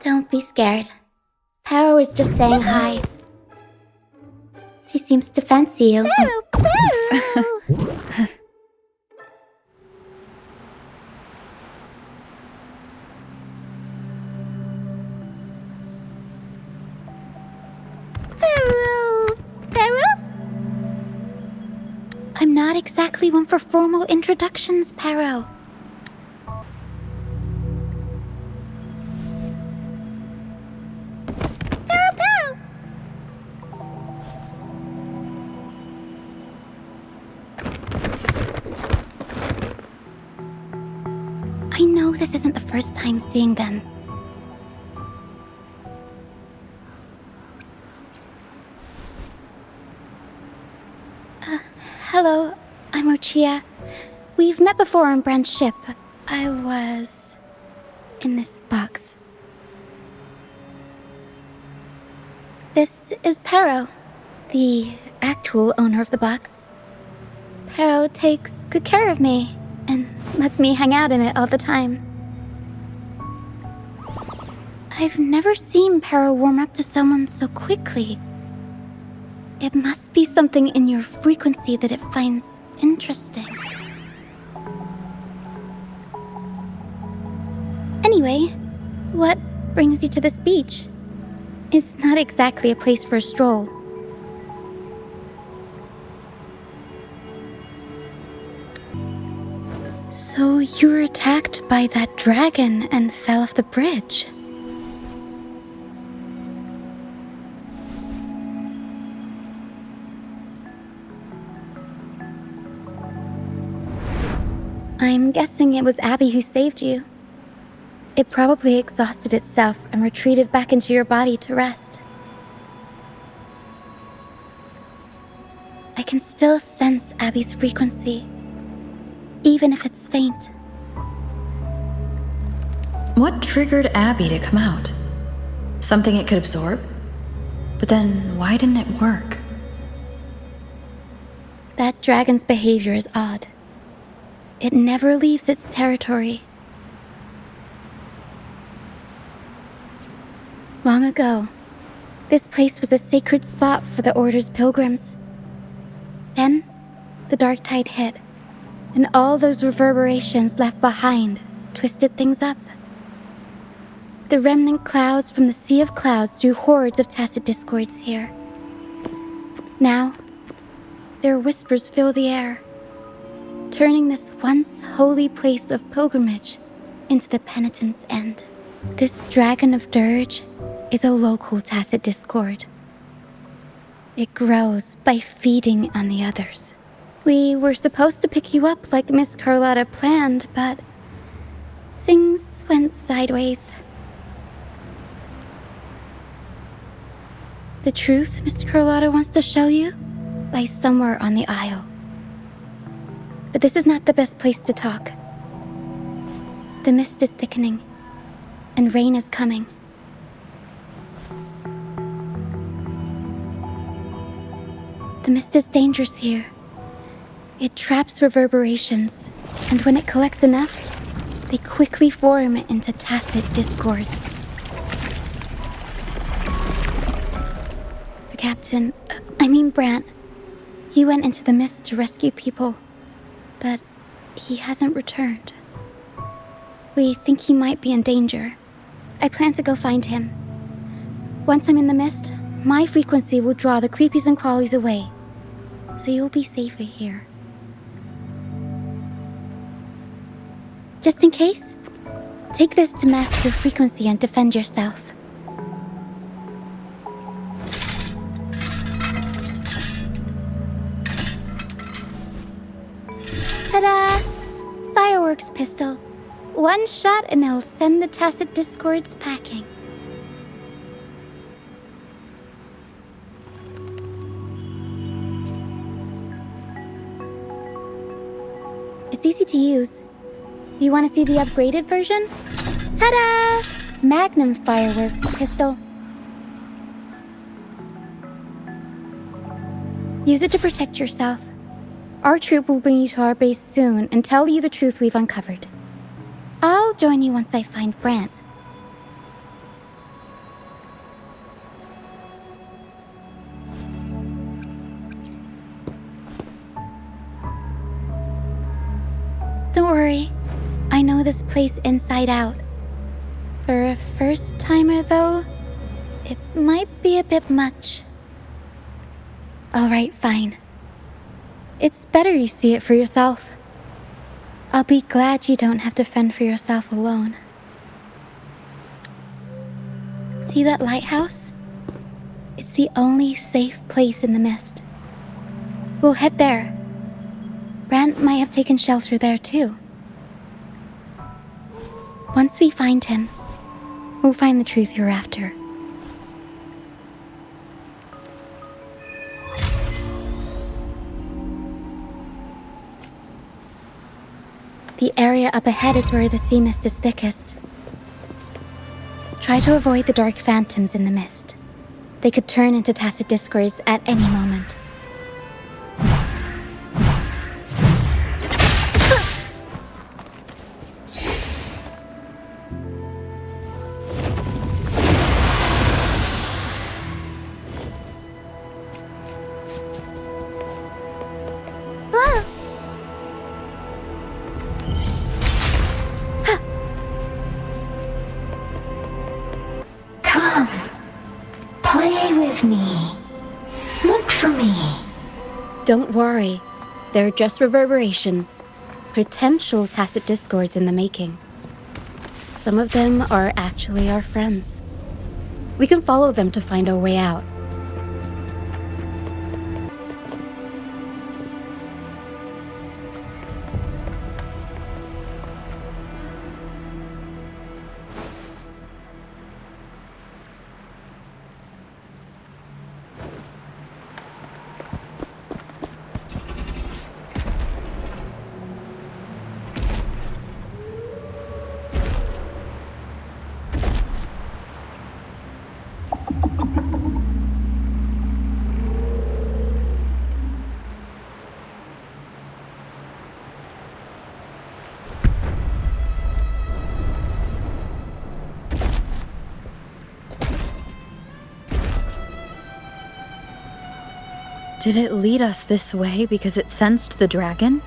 Don't be scared. Paro is just saying hi. She seems to fancy you. I'm not exactly one for formal introductions, Paro. I know this isn't the first time seeing them. Hello, I'm Ochia. We've met before on Brand's ship. I was in this box. This is Paro, the actual owner of the box. Paro takes good care of me and lets me hang out in it all the time. I've never seen Paro warm up to someone so quickly. It must be something in your frequency that it finds interesting. Anyway, what brings you to this beach? It's not exactly a place for a stroll. So you were attacked by that dragon and fell off the bridge. I'm guessing it was Abby who saved you. It probably exhausted itself and retreated back into your body to rest. I can still sense Abby's frequency, even if it's faint. What triggered Abby to come out? Something it could absorb? But then, why didn't it work? That dragon's behavior is odd. It never leaves its territory. Long ago, this place was a sacred spot for the Order's pilgrims. Then, the dark tide hit, and all those reverberations left behind twisted things up. The remnant clouds from the Sea of Clouds drew hordes of tacit discords here. Now, their whispers fill the air, turning this once holy place of pilgrimage into the penitent's end. This Dragon of Dirge is a local tacit discord. It grows by feeding on the others. We were supposed to pick you up like Miss Carlotta planned, but things went sideways. The truth Mr. Carlotta wants to show you lies somewhere on the aisle. But this is not the best place to talk. The mist is thickening, and rain is coming. The mist is dangerous here. It traps reverberations, and when it collects enough, they quickly form into tacit discords. The captain, Brant, he went into the mist to rescue people, but he hasn't returned. We think he might be in danger. I plan to go find him. Once I'm in the mist, my frequency will draw the creepies and crawlies away, so you'll be safer here. Just in case, take this to mask your frequency and defend yourself. Ta-da! Fireworks pistol. One shot and it'll send the tacit discords packing. It's easy to use. You want to see the upgraded version? Ta-da! Magnum fireworks pistol. Use it to protect yourself. Our troop will bring you to our base soon and tell you the truth we've uncovered. I'll join you once I find Brant. Don't worry. I know this place inside out. For a first-timer, though, it might be a bit much. Alright, fine. It's better you see it for yourself. I'll be glad you don't have to fend for yourself alone. See that lighthouse? It's the only safe place in the mist. We'll head there. Brant might have taken shelter there too. Once we find him, we'll find the truth you're after. The area up ahead is where the sea mist is thickest. Try to avoid the dark phantoms in the mist. They could turn into tacit discords at any moment. Don't worry, they're just reverberations. Potential tacit discords in the making. Some of them are actually our friends. We can follow them to find our way out. Did it lead us this way because it sensed the dragon?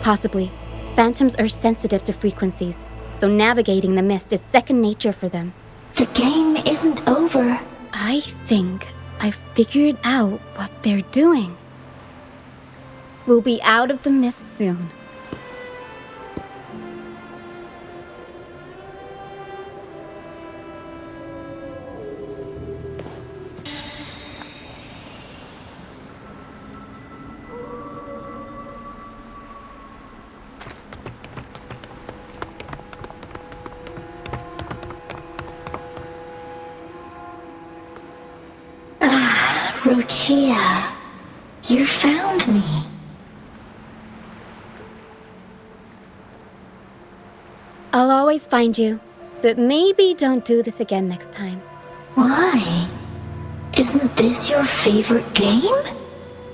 Possibly. Phantoms are sensitive to frequencies, so navigating the mist is second nature for them. The game isn't over. I think I figured out what they're doing. We'll be out of the mist soon. Rochia, you found me. I'll always find you, but maybe don't do this again next time. Why? Isn't this your favorite game?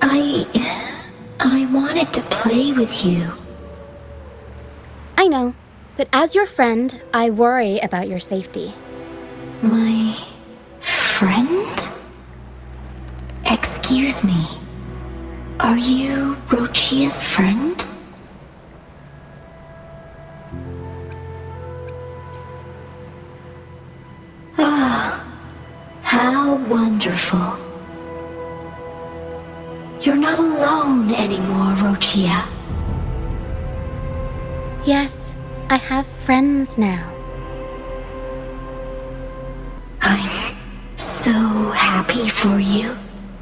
I wanted to play with you. I know, but as your friend, I worry about your safety. My friend? Excuse me. Are you Rochia's friend? Ah, how wonderful. You're not alone anymore, Rochia. Yes, I have friends now. I'm so happy for you.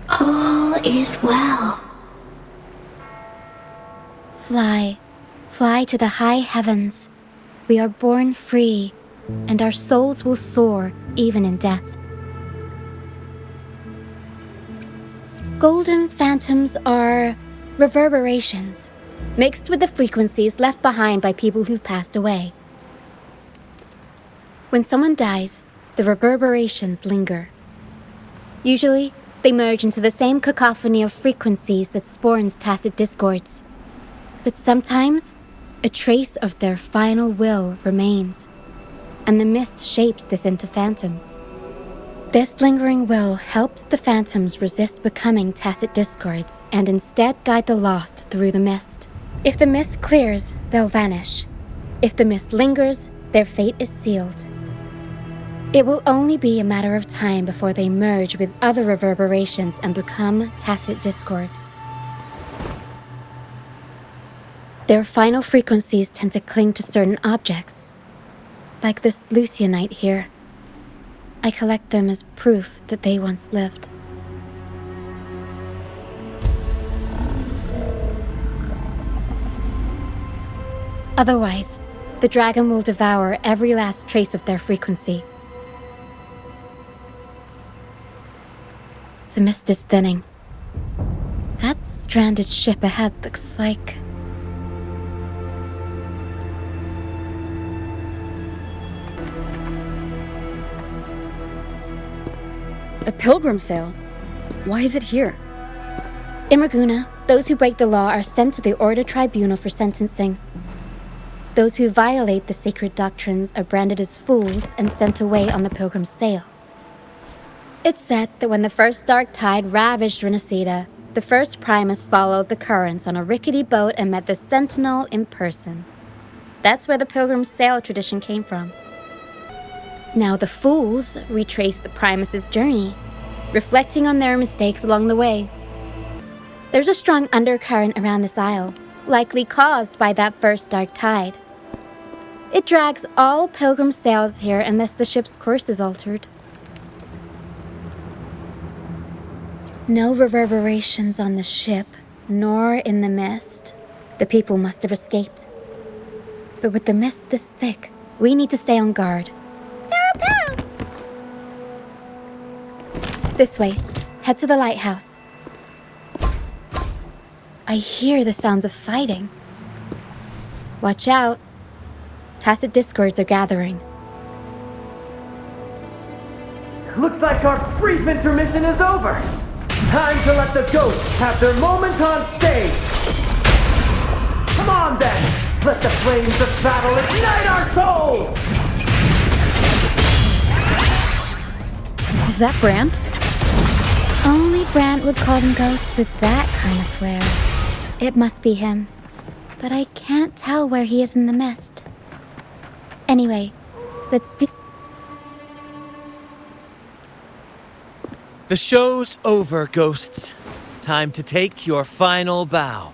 All is well. Fly, fly to the high heavens. We are born free, and our souls will soar even in death. Golden phantoms are reverberations, mixed with the frequencies left behind by people who've passed away. When someone dies, the reverberations linger. Usually, they merge into the same cacophony of frequencies that spawns tacit discords. But sometimes, a trace of their final will remains, and the mist shapes this into phantoms. This lingering will helps the phantoms resist becoming tacit discords and instead guide the lost through the mist. If the mist clears, they'll vanish. If the mist lingers, their fate is sealed. It will only be a matter of time before they merge with other reverberations and become tacit discords. Their final frequencies tend to cling to certain objects, like this Lucianite here. I collect them as proof that they once lived. Otherwise, the dragon will devour every last trace of their frequency. The mist is thinning. That stranded ship ahead looks like... A pilgrim sail? Why is it here? In Raguna, those who break the law are sent to the Order Tribunal for sentencing. Those who violate the sacred doctrines are branded as fools and sent away on the pilgrim's sail. It's said that when the first dark tide ravaged Rinascita, the first Primus followed the currents on a rickety boat and met the Sentinel in person. That's where the pilgrim's sail tradition came from. Now the fools retrace the Primus's journey, reflecting on their mistakes along the way. There's a strong undercurrent around this isle, likely caused by that first dark tide. It drags all pilgrim sails here unless the ship's course is altered. No reverberations on the ship, nor in the mist. The people must have escaped. But with the mist this thick, we need to stay on guard. Pow, pow! This way. Head to the lighthouse. I hear the sounds of fighting. Watch out. Tacit discords are gathering. Looks like our brief intermission is over. Time to let the ghosts have their moment on stage. Come on then, let the flames of battle ignite our souls! Is that Brant? Only Brant would call them ghosts with that kind of flair. It must be him, but I can't tell where he is in the mist. Anyway, let's do... The show's over, ghosts. Time to take your final bow.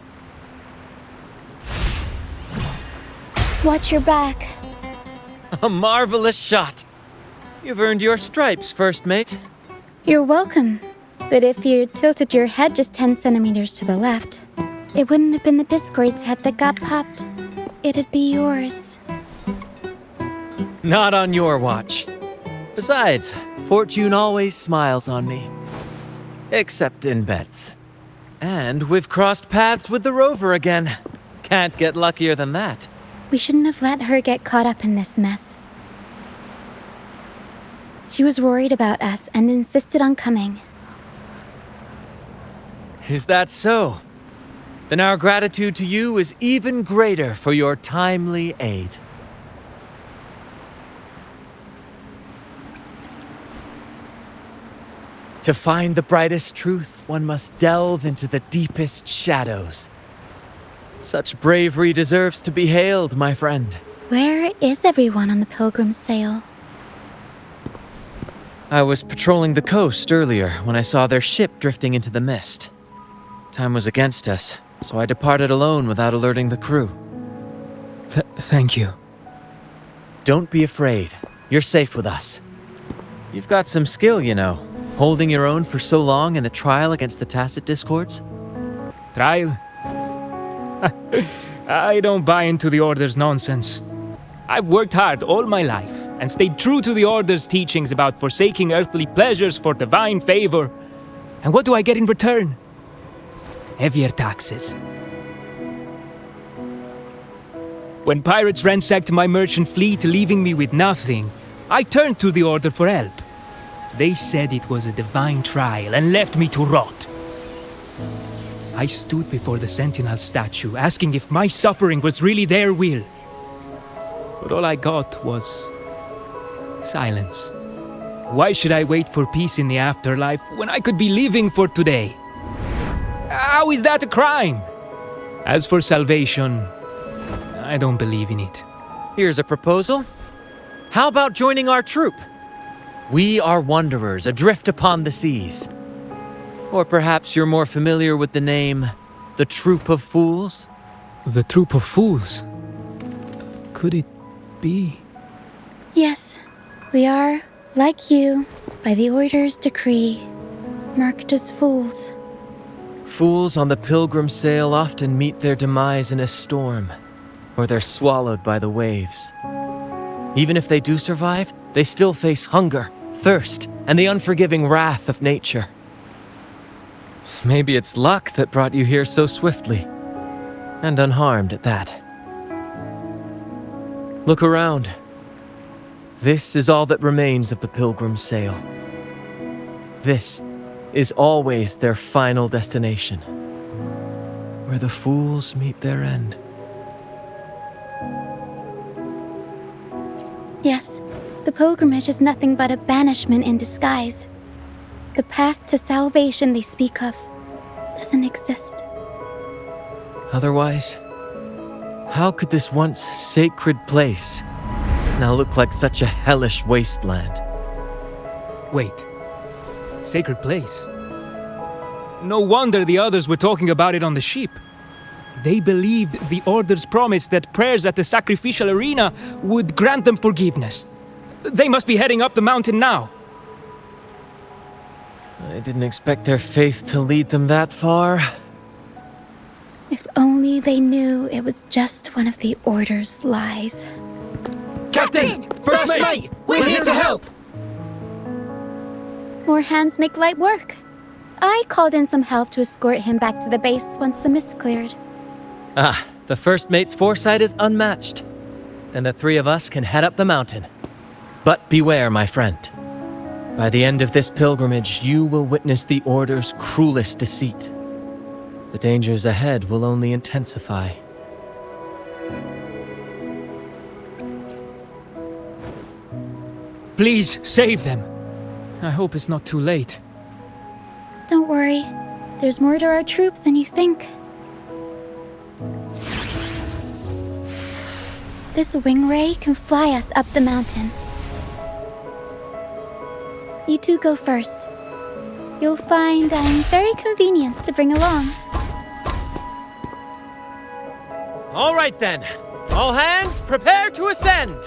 Watch your back. A marvelous shot. You've earned your stripes, first mate. You're welcome. But if you tilted your head just 10 centimeters to the left, it wouldn't have been the Discord's head that got popped. It'd be yours. Not on your watch. Besides, fortune always smiles on me. Except in bets. And we've crossed paths with the rover again. Can't get luckier than that. We shouldn't have let her get caught up in this mess. She was worried about us and insisted on coming. Is that so? Then our gratitude to you is even greater for your timely aid. To find the brightest truth, one must delve into the deepest shadows. Such bravery deserves to be hailed, my friend. Where is everyone on the pilgrim sail? I was patrolling the coast earlier when I saw their ship drifting into the mist. Time was against us, so I departed alone without alerting the crew. Thank you. Don't be afraid. You're safe with us. You've got some skill, you know. Holding your own for so long in a trial against the Tacit Discords? Trial? I don't buy into the Order's nonsense. I've worked hard all my life and stayed true to the Order's teachings about forsaking earthly pleasures for divine favor. And what do I get in return? Heavier taxes. When pirates ransacked my merchant fleet, leaving me with nothing, I turned to the Order for help. They said it was a divine trial and left me to rot. I stood before the Sentinel statue, asking if my suffering was really their will. But all I got was silence. Why should I wait for peace in the afterlife when I could be living for today? How is that a crime? As for salvation, I don't believe in it. Here's a proposal. How about joining our troop? We are wanderers adrift upon the seas. Or perhaps you're more familiar with the name, the Troop of Fools? The Troop of Fools? Could it be? Yes, we are, like you, by the Order's decree, marked as fools. Fools on the pilgrim sail often meet their demise in a storm, or they're swallowed by the waves. Even if they do survive, they still face hunger, thirst, and the unforgiving wrath of nature. Maybe it's luck that brought you here so swiftly, and unharmed at that. Look around. This is all that remains of the pilgrim's sail. This is always their final destination, where the fools meet their end. Yes, the pilgrimage is nothing but a banishment in disguise. The path to salvation they speak of doesn't exist. Otherwise, how could this once sacred place now look like such a hellish wasteland? Wait. Sacred place? No wonder the others were talking about it on the ship. They believed the Order's promise that prayers at the sacrificial arena would grant them forgiveness. They must be heading up the mountain now. I didn't expect their faith to lead them that far. If only they knew it was just one of the Order's lies. Captain! First mate! We're here to help! More hands make light work. I called in some help to escort him back to the base once the mist cleared. Ah, the first mate's foresight is unmatched. And the three of us can head up the mountain. But beware, my friend. By the end of this pilgrimage, you will witness the Order's cruelest deceit. The dangers ahead will only intensify. Please, save them. I hope it's not too late. Don't worry. There's more to our troop than you think. This wing ray can fly us up the mountain. You two go first. You'll find I'm very convenient to bring along. All right then. All hands, prepare to ascend!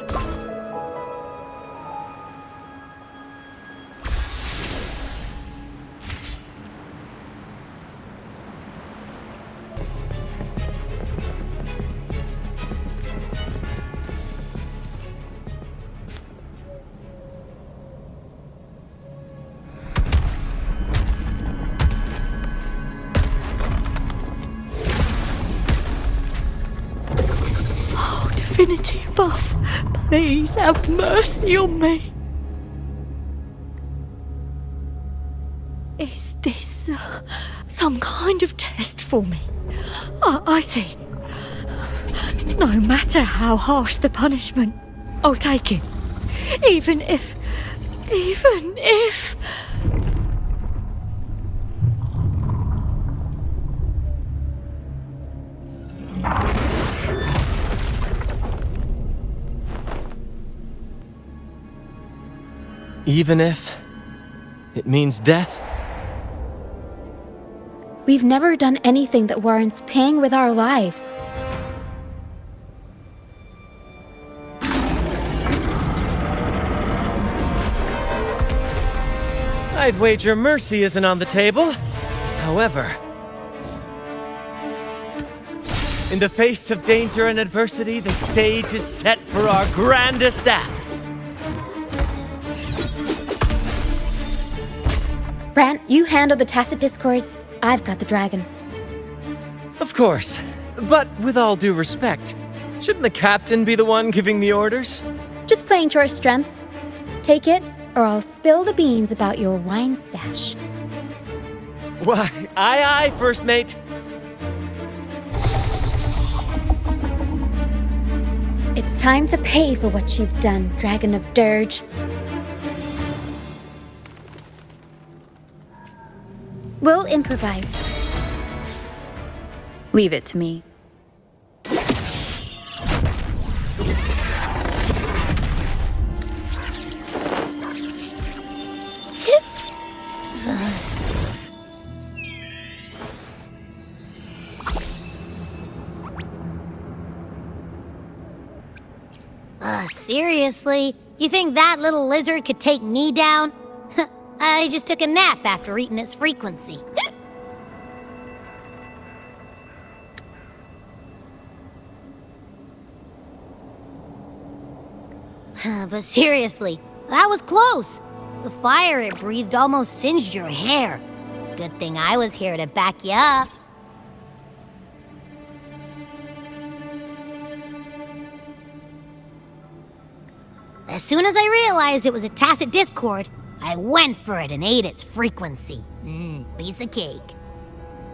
Divinity above, please have mercy on me. Is this some kind of test for me? I see. No matter how harsh the punishment, I'll take it. Even if... Even if it means death? We've never done anything that warrants paying with our lives. I'd wager mercy isn't on the table. However, In the face of danger and adversity, the stage is set for our grandest act. Brant, you handle the tacit discords. I've got the dragon. Of course, but with all due respect, shouldn't the captain be the one giving the orders? Just playing to our strengths. Take it, or I'll spill the beans about your wine stash. Why, aye, first mate. It's time to pay for what you've done, Dragon of Dirge. We'll improvise. Leave it to me. Seriously? You think that little lizard could take me down? I just took a nap after eating its frequency. But seriously, that was close. The fire it breathed almost singed your hair. Good thing I was here to back you up. As soon as I realized it was a tacit discord, I went for it and ate its frequency. Piece of cake.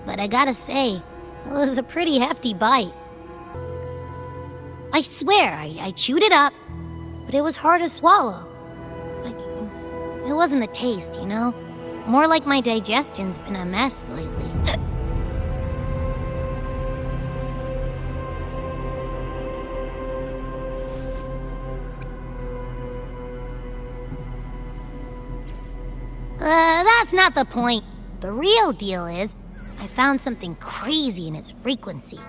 But I gotta say, it was a pretty hefty bite. I swear, I chewed it up, but it was hard to swallow. It wasn't the taste, you know? More like my digestion's been a mess lately. That's not the point. The real deal is, I found something crazy in its frequency.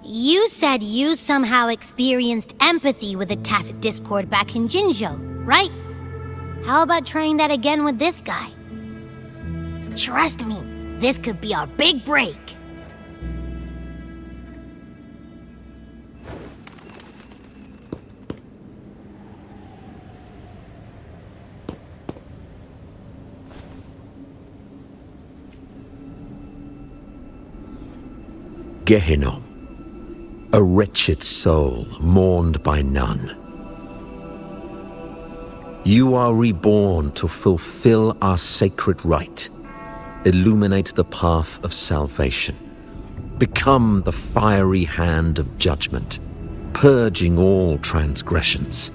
You said you somehow experienced empathy with the tacit discord back in Jinzhou, right? How about trying that again with this guy? Trust me, this could be our big break. Gehenna, a wretched soul mourned by none. You are reborn to fulfill our sacred rite, illuminate the path of salvation, become the fiery hand of judgment, purging all transgressions.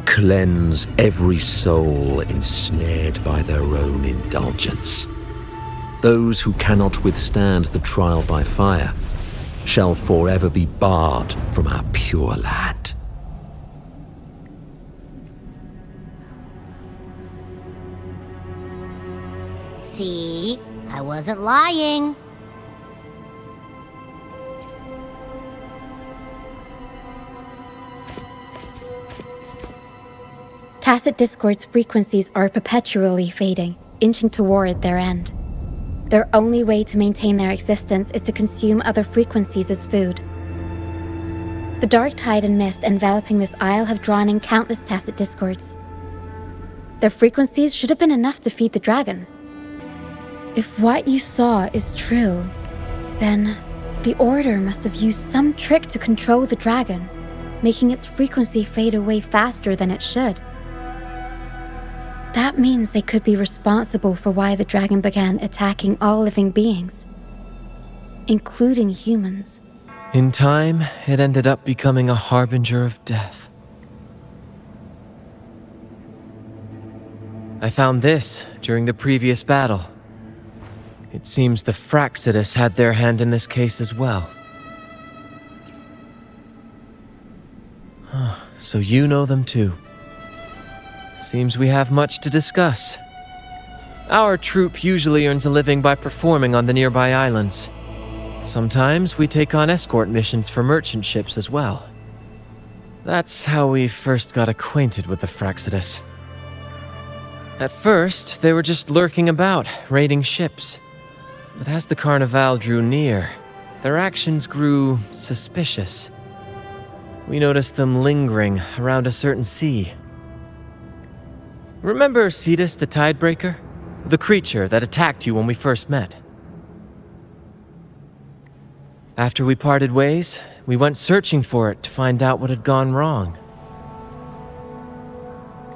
Cleanse every soul ensnared by their own indulgence. Those who cannot withstand the trial by fire shall forever be barred from our pure land. See? I wasn't lying. Tacit discord's frequencies are perpetually fading, inching toward their end. Their only way to maintain their existence is to consume other frequencies as food. The dark tide and mist enveloping this isle have drawn in countless tacit discords. Their frequencies should have been enough to feed the dragon. If what you saw is true, then the Order must have used some trick to control the dragon, making its frequency fade away faster than it should. That means they could be responsible for why the dragon began attacking all living beings, including humans. In time, it ended up becoming a harbinger of death. I found this during the previous battle. It seems the Fraxidus had their hand in this case as well. So you know them too. Seems we have much to discuss. Our troop usually earns a living by performing on the nearby islands. Sometimes we take on escort missions for merchant ships as well. That's how we first got acquainted with the Fraxidus. At first, they were just lurking about, raiding ships. But as the carnivale drew near, their actions grew suspicious. We noticed them lingering around a certain sea. Remember Cetus the Tidebreaker? The creature that attacked you when we first met? After we parted ways, we went searching for it to find out what had gone wrong.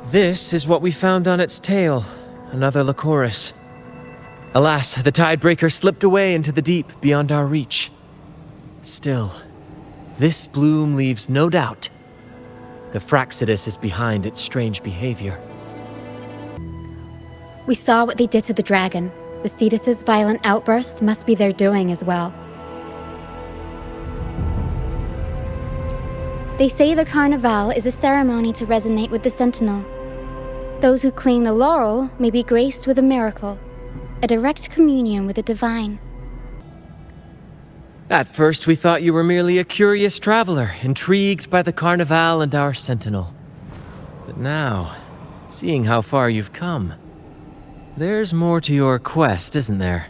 This is what we found on its tail, another Lycoris. Alas, the Tidebreaker slipped away into the deep beyond our reach. Still, this bloom leaves no doubt. The Fraxidus is behind its strange behavior. We saw what they did to the dragon. The Cetus's violent outburst must be their doing as well. They say the carnivale is a ceremony to resonate with the sentinel. Those who claim the laurel may be graced with a miracle, a direct communion with the divine. At first, we thought you were merely a curious traveler, intrigued by the carnivale and our sentinel. But now, seeing how far you've come, there's more to your quest, isn't there?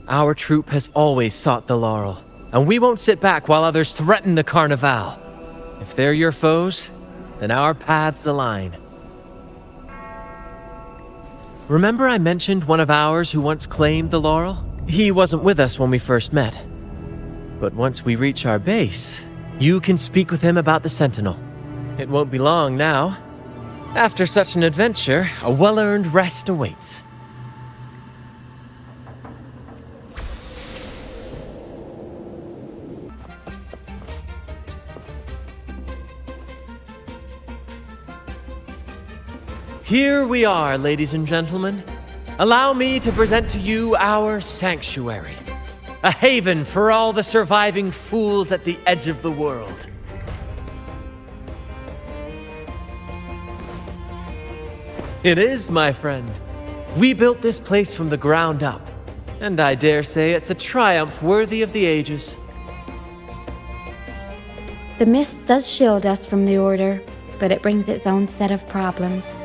Our troop has always sought the laurel, and we won't sit back while others threaten the carnivale. If they're your foes, then our paths align. Remember I mentioned one of ours who once claimed the laurel? He wasn't with us when we first met. But once we reach our base, you can speak with him about the Sentinel. It won't be long now. After such an adventure, a well-earned rest awaits. Here we are, ladies and gentlemen. Allow me to present to you our sanctuary. A haven for all the surviving fools at the edge of the world. It is, my friend. We built this place from the ground up, and I dare say it's a triumph worthy of the ages. The mist does shield us from the Order, but it brings its own set of problems.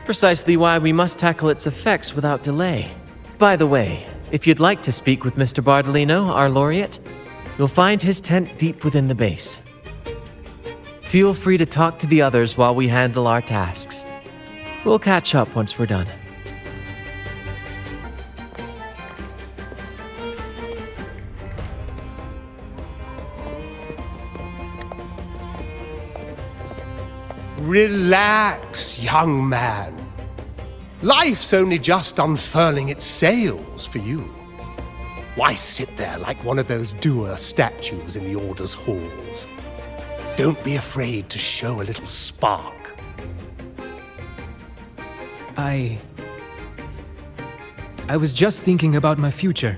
Precisely why we must tackle its effects without delay. By the way, if you'd like to speak with Mr. Bardolino, our laureate, you'll find his tent deep within the base. Feel free to talk to the others while we handle our tasks. We'll catch up once we're done. Relax, young man. Life's only just unfurling its sails for you. Why sit there like one of those dour statues in the Order's halls? Don't be afraid to show a little spark. I was just thinking about my future.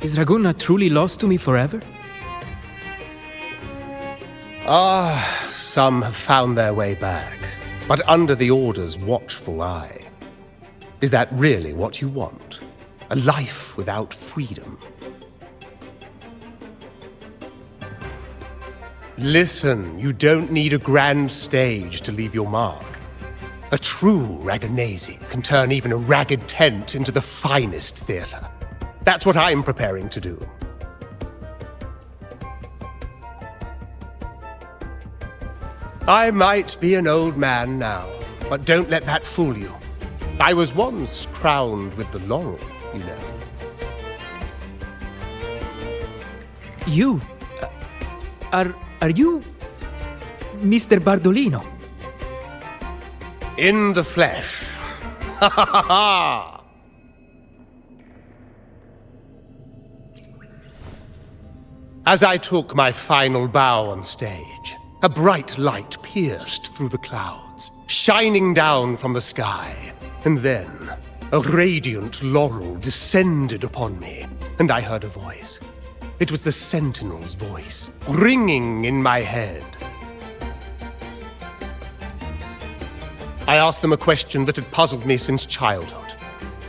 Is Raguna truly lost to me forever? Some have found their way back, but under the Order's watchful eye. Is that really what you want? A life without freedom? Listen, you don't need a grand stage to leave your mark. A true Raganese can turn even a ragged tent into the finest theater. That's what I'm preparing to do. I might be an old man now, but don't let that fool you. I was once crowned with the laurel, you know. You? Are you Mr. Bardolino? In the flesh. Ha ha ha ha! As I took my final bow on stage, a bright light pierced through the clouds, shining down from the sky. And then, a radiant laurel descended upon me, and I heard a voice. It was the Sentinel's voice, ringing in my head. I asked them a question that had puzzled me since childhood.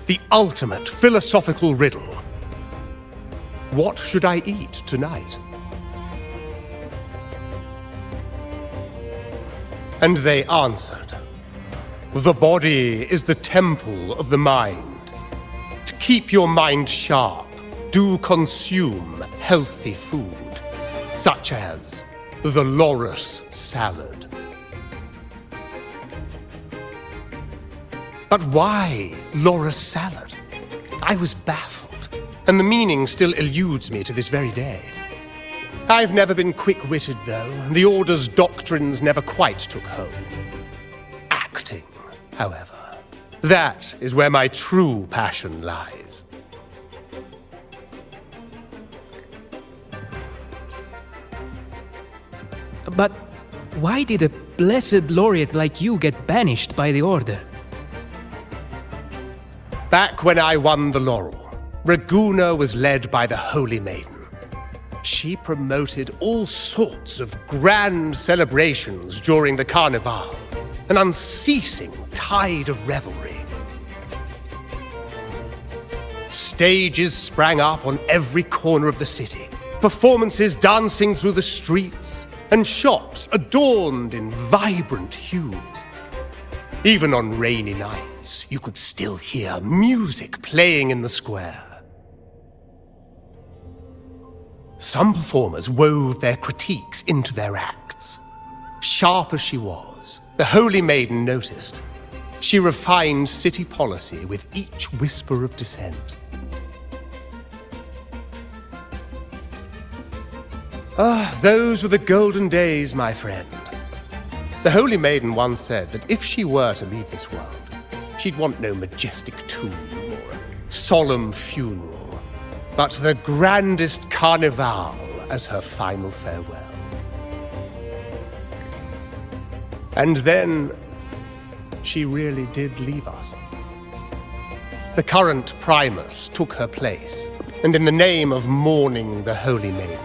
The ultimate philosophical riddle. What should I eat tonight? And they answered, the body is the temple of the mind. To keep your mind sharp, do consume healthy food, such as the loris salad. But why loris salad? I was baffled, and the meaning still eludes me to this very day. I've never been quick-witted, though, and the Order's doctrines never quite took hold. Acting, however, that is where my true passion lies. But why did a blessed laureate like you get banished by the Order? Back when I won the laurel, Raguna was led by the Holy Maiden. She promoted all sorts of grand celebrations during the carnivale, an unceasing tide of revelry. Stages sprang up on every corner of the city, performances dancing through the streets, and shops adorned in vibrant hues. Even on rainy nights, you could still hear music playing in the square. Some performers wove their critiques into their acts. Sharp as she was, the Holy Maiden noticed. She refined city policy with each whisper of dissent. Those were the golden days, my friend. The Holy Maiden once said that if she were to leave this world, she'd want no majestic tomb or a solemn funeral, but the grandest carnivale as her final farewell. And then, she really did leave us. The current Primus took her place, and in the name of mourning the Holy Maiden,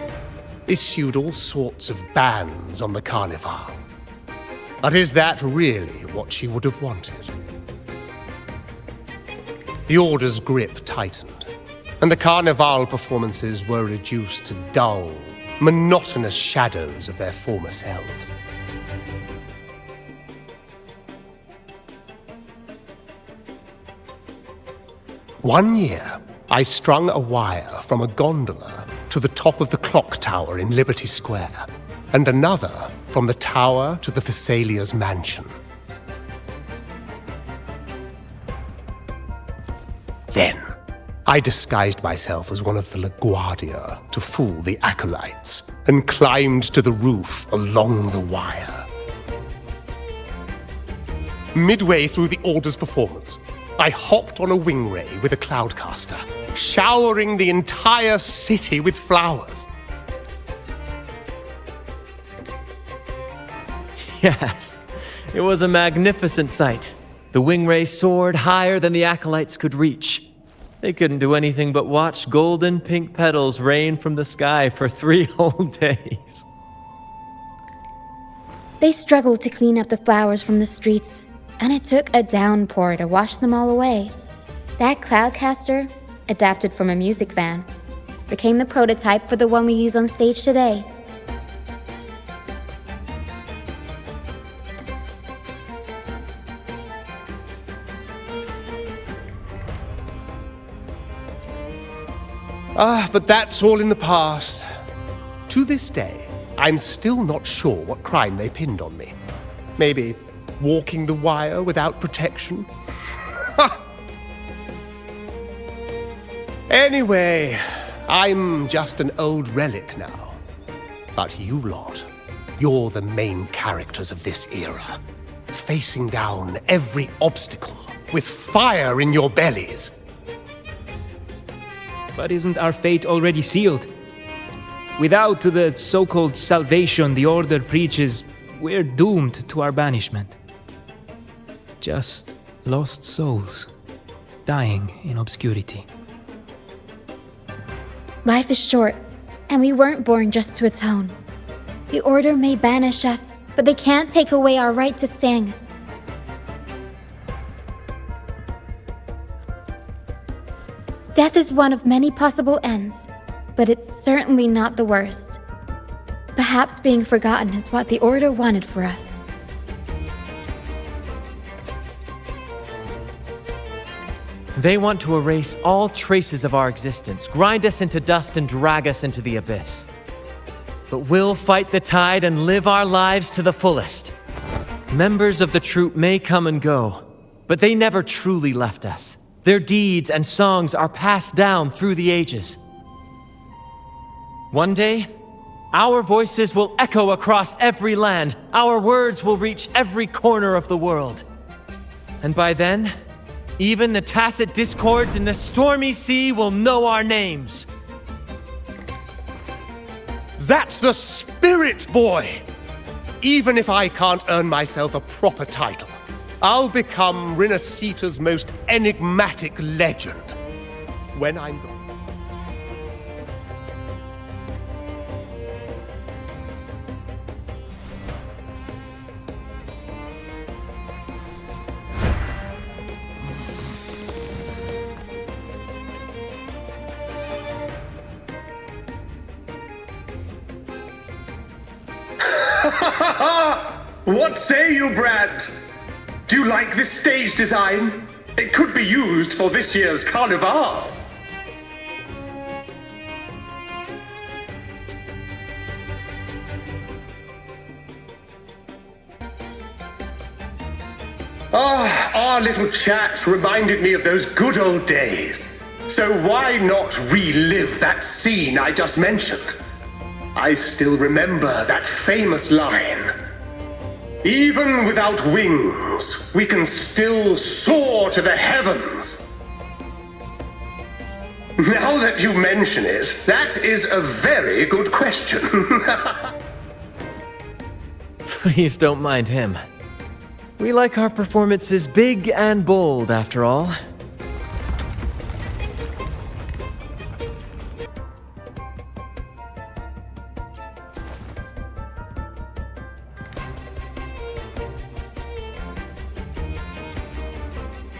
issued all sorts of bans on the carnivale. But is that really what she would have wanted? The Order's grip tightened, and the carnivale performances were reduced to dull, monotonous shadows of their former selves. One year, I strung a wire from a gondola to the top of the clock tower in Liberty Square, and another from the tower to the Thessalia's mansion. Then, I disguised myself as one of the LaGuardia to fool the acolytes, and climbed to the roof along the wire. Midway through the Order's performance, I hopped on a wing ray with a cloudcaster, showering the entire city with flowers. Yes, it was a magnificent sight. The wingray soared higher than the acolytes could reach. They couldn't do anything but watch golden pink petals rain from the sky for 3 whole days. They struggled to clean up the flowers from the streets, and it took a downpour to wash them all away. That cloudcaster, adapted from a music van, became the prototype for the one we use on stage today. But that's all in the past. To this day, I'm still not sure what crime they pinned on me. Maybe walking the wire without protection? Anyway, I'm just an old relic now. But you lot, you're the main characters of this era, facing down every obstacle with fire in your bellies. But isn't our fate already sealed? Without the so-called salvation the Order preaches, we're doomed to our banishment. Just lost souls, dying in obscurity. Life is short, and we weren't born just to atone. The Order may banish us, but they can't take away our right to sing. Death is one of many possible ends, but it's certainly not the worst. Perhaps being forgotten is what the Order wanted for us. They want to erase all traces of our existence, grind us into dust and drag us into the abyss. But we'll fight the tide and live our lives to the fullest. Members of the troupe may come and go, but they never truly left us. Their deeds and songs are passed down through the ages. One day, our voices will echo across every land. Our words will reach every corner of the world. And by then, even the tacit discords in the stormy sea will know our names. That's the spirit, boy! Even if I can't earn myself a proper title, I'll become Rinascita's most enigmatic legend. When I'm gone. What say you, Brad? Do you like this stage design? It could be used for this year's carnivale. Our little chat reminded me of those good old days. So why not relive that scene I just mentioned? I still remember that famous line. Even without wings, we can still soar to the heavens. Now that you mention it, that is a very good question. Please don't mind him. We like our performances big and bold, after all.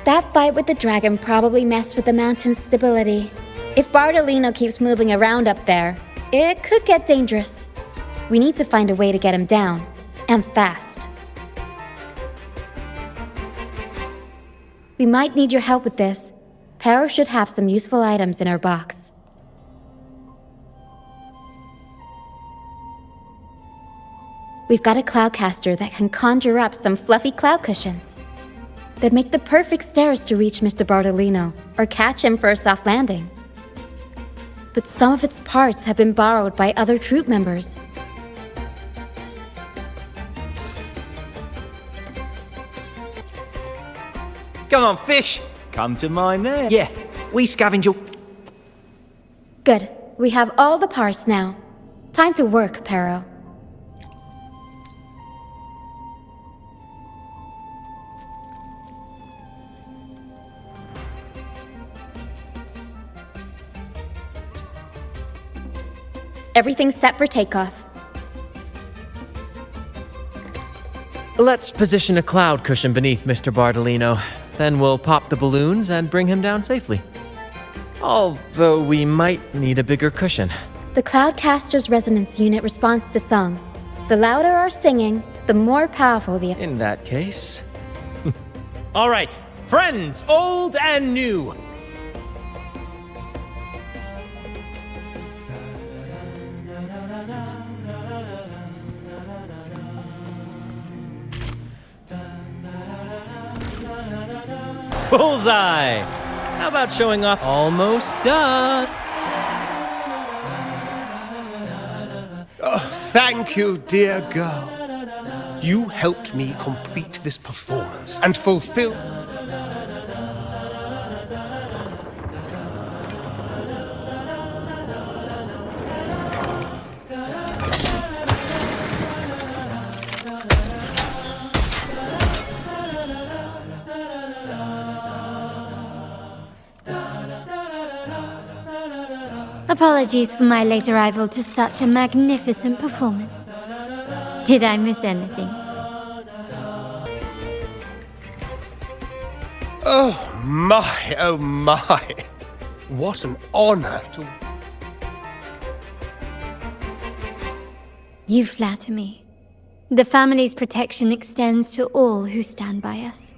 That fight with the dragon probably messed with the mountain's stability. If Bardolino keeps moving around up there, it could get dangerous. We need to find a way to get him down, and fast. We might need your help with this. Pero should have some useful items in her box. We've got a cloudcaster that can conjure up some fluffy cloud cushions. They'd make the perfect stairs to reach Mr. Bardolino, or catch him for a soft landing. But some of its parts have been borrowed by other troop members. Come on, fish! Come to mine there. Yeah, we scavenge your... Good. We have all the parts now. Time to work, Pero. Everything's set for takeoff. Let's position a cloud cushion beneath Mr. Bardolino. Then we'll pop the balloons and bring him down safely. Although we might need a bigger cushion. The Cloudcaster's resonance unit responds to song. The louder our singing, the more powerful the... In that case... All right, friends, old and new. Bullseye! How about showing off? Almost done. Oh, thank you, dear girl. You helped me complete this performance and fulfill... Apologies for my late arrival to such a magnificent performance. Did I miss anything? Oh my, oh my. What an honor to... You flatter me. The family's protection extends to all who stand by us.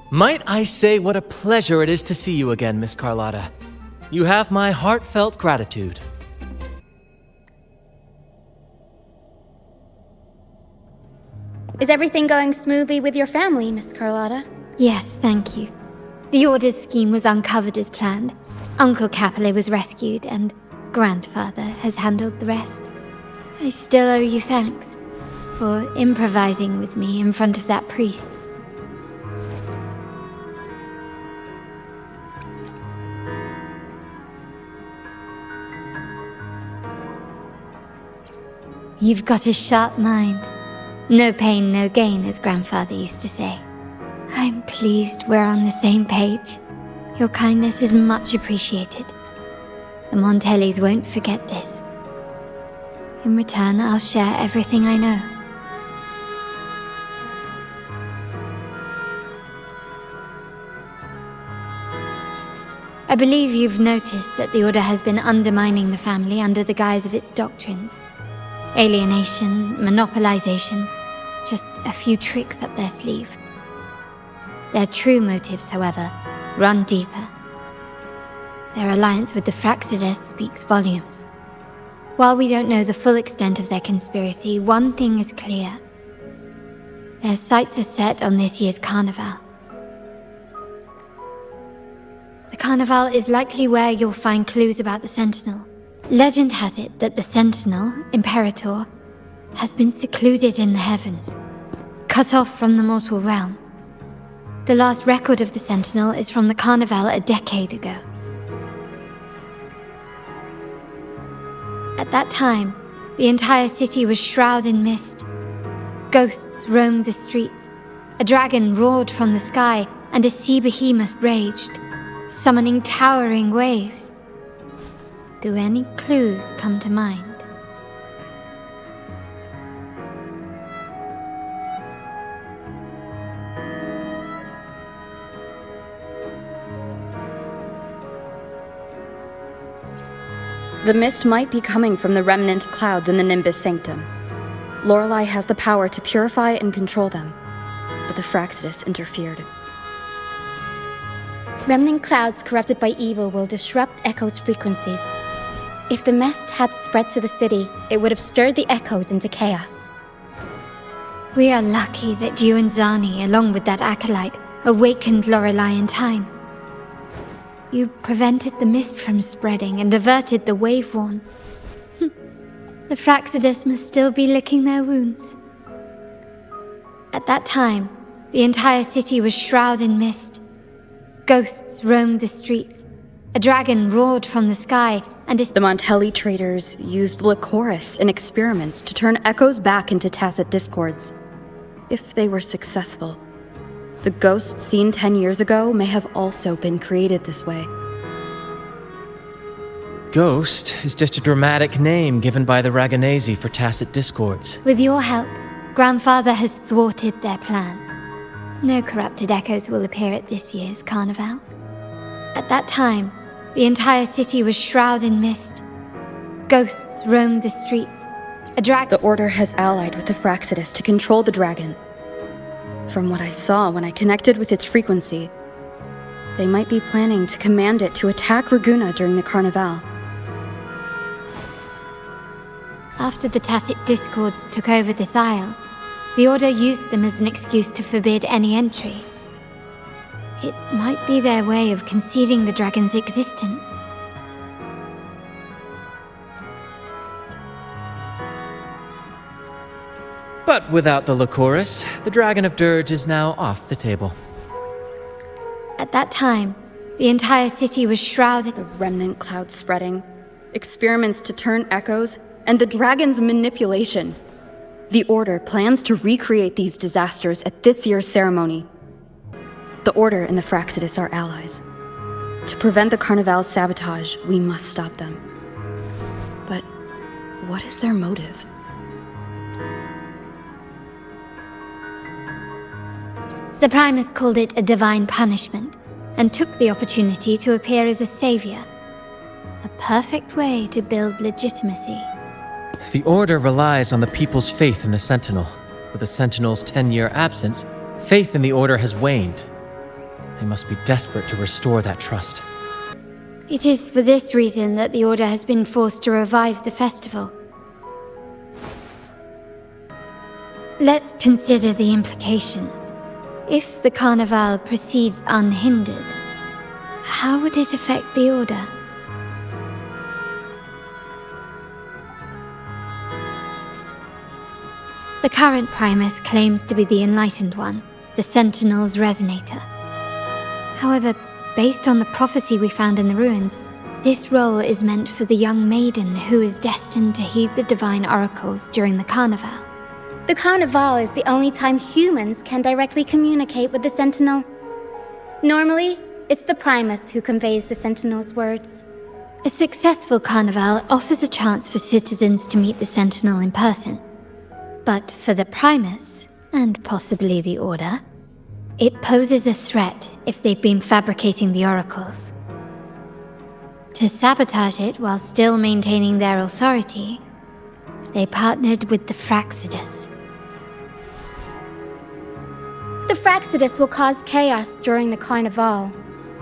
Might I say what a pleasure it is to see you again, Miss Carlotta. You have my heartfelt gratitude. Is everything going smoothly with your family, Miss Carlotta? Yes, thank you. The Order's scheme was uncovered as planned. Uncle Capilet was rescued, and Grandfather has handled the rest. I still owe you thanks for improvising with me in front of that priest. You've got a sharp mind. No pain, no gain, as Grandfather used to say. I'm pleased we're on the same page. Your kindness is much appreciated. The Montellis won't forget this. In return, I'll share everything I know. I believe you've noticed that the Order has been undermining the family under the guise of its doctrines. Alienation, monopolization, just a few tricks up their sleeve. Their true motives, however, run deeper. Their alliance with the Fraxides speaks volumes. While we don't know the full extent of their conspiracy, one thing is clear. Their sights are set on this year's carnivale. The carnivale is likely where you'll find clues about the Sentinel. Legend has it that the Sentinel, Imperator, has been secluded in the heavens, cut off from the mortal realm. The last record of the Sentinel is from the carnivale a decade ago. At that time, the entire city was shrouded in mist. Ghosts roamed the streets, a dragon roared from the sky, and a sea behemoth raged, summoning towering waves. Do any clues come to mind? The mist might be coming from the remnant clouds in the Nimbus Sanctum. Lorelei has the power to purify and control them, but the Fraxides interfered. Remnant clouds corrupted by evil will disrupt Echo's frequencies. If the mist had spread to the city, it would have stirred the Echoes into chaos. We are lucky that you and Zani, along with that acolyte, awakened Lorelei in time. You prevented the mist from spreading and averted the wave-worn. The Fraxides must still be licking their wounds. At that time, the entire city was shrouded in mist. Ghosts roamed the streets. A dragon roared from the sky, and the Montelli traders used Lycoris in experiments to turn echoes back into tacit discords. If they were successful, the ghosts seen 10 years ago may have also been created this way. Ghost is just a dramatic name given by the Raganesi for tacit discords. With your help, Grandfather has thwarted their plan. No corrupted echoes will appear at this year's carnival. At that time, the entire city was shrouded in mist. Ghosts roamed the streets. The Order has allied with the Fraxides to control the dragon. From what I saw when I connected with its frequency, they might be planning to command it to attack Raguna during the carnival. After the tacit discords took over this isle, the Order used them as an excuse to forbid any entry. It might be their way of concealing the dragon's existence. But without the Lycoris, the Dragon of Dirge is now off the table. At that time, the entire city was shrouded. The remnant cloud spreading, experiments to turn echoes, and the dragon's manipulation. The Order plans to recreate these disasters at this year's ceremony. The Order and the Fraxides are allies. To prevent the Carnival's sabotage, we must stop them. But what is their motive? The Primus called it a divine punishment, and took the opportunity to appear as a savior. A perfect way to build legitimacy. The Order relies on the people's faith in the Sentinel. With the Sentinel's 10-year absence, faith in the Order has waned. They must be desperate to restore that trust. It is for this reason that the Order has been forced to revive the festival. Let's consider the implications. If the carnivale proceeds unhindered, how would it affect the Order? The current Primus claims to be the Enlightened One, the Sentinel's Resonator. However, based on the prophecy we found in the ruins, this role is meant for the young maiden who is destined to heed the divine oracles during the carnival. The carnival is the only time humans can directly communicate with the Sentinel. Normally, it's the Primus who conveys the Sentinel's words. A successful carnival offers a chance for citizens to meet the Sentinel in person. But for the Primus, and possibly the Order, it poses a threat if they've been fabricating the oracles. To sabotage it while still maintaining their authority, they partnered with the Fraxidus. The Fraxidus will cause chaos during the carnival,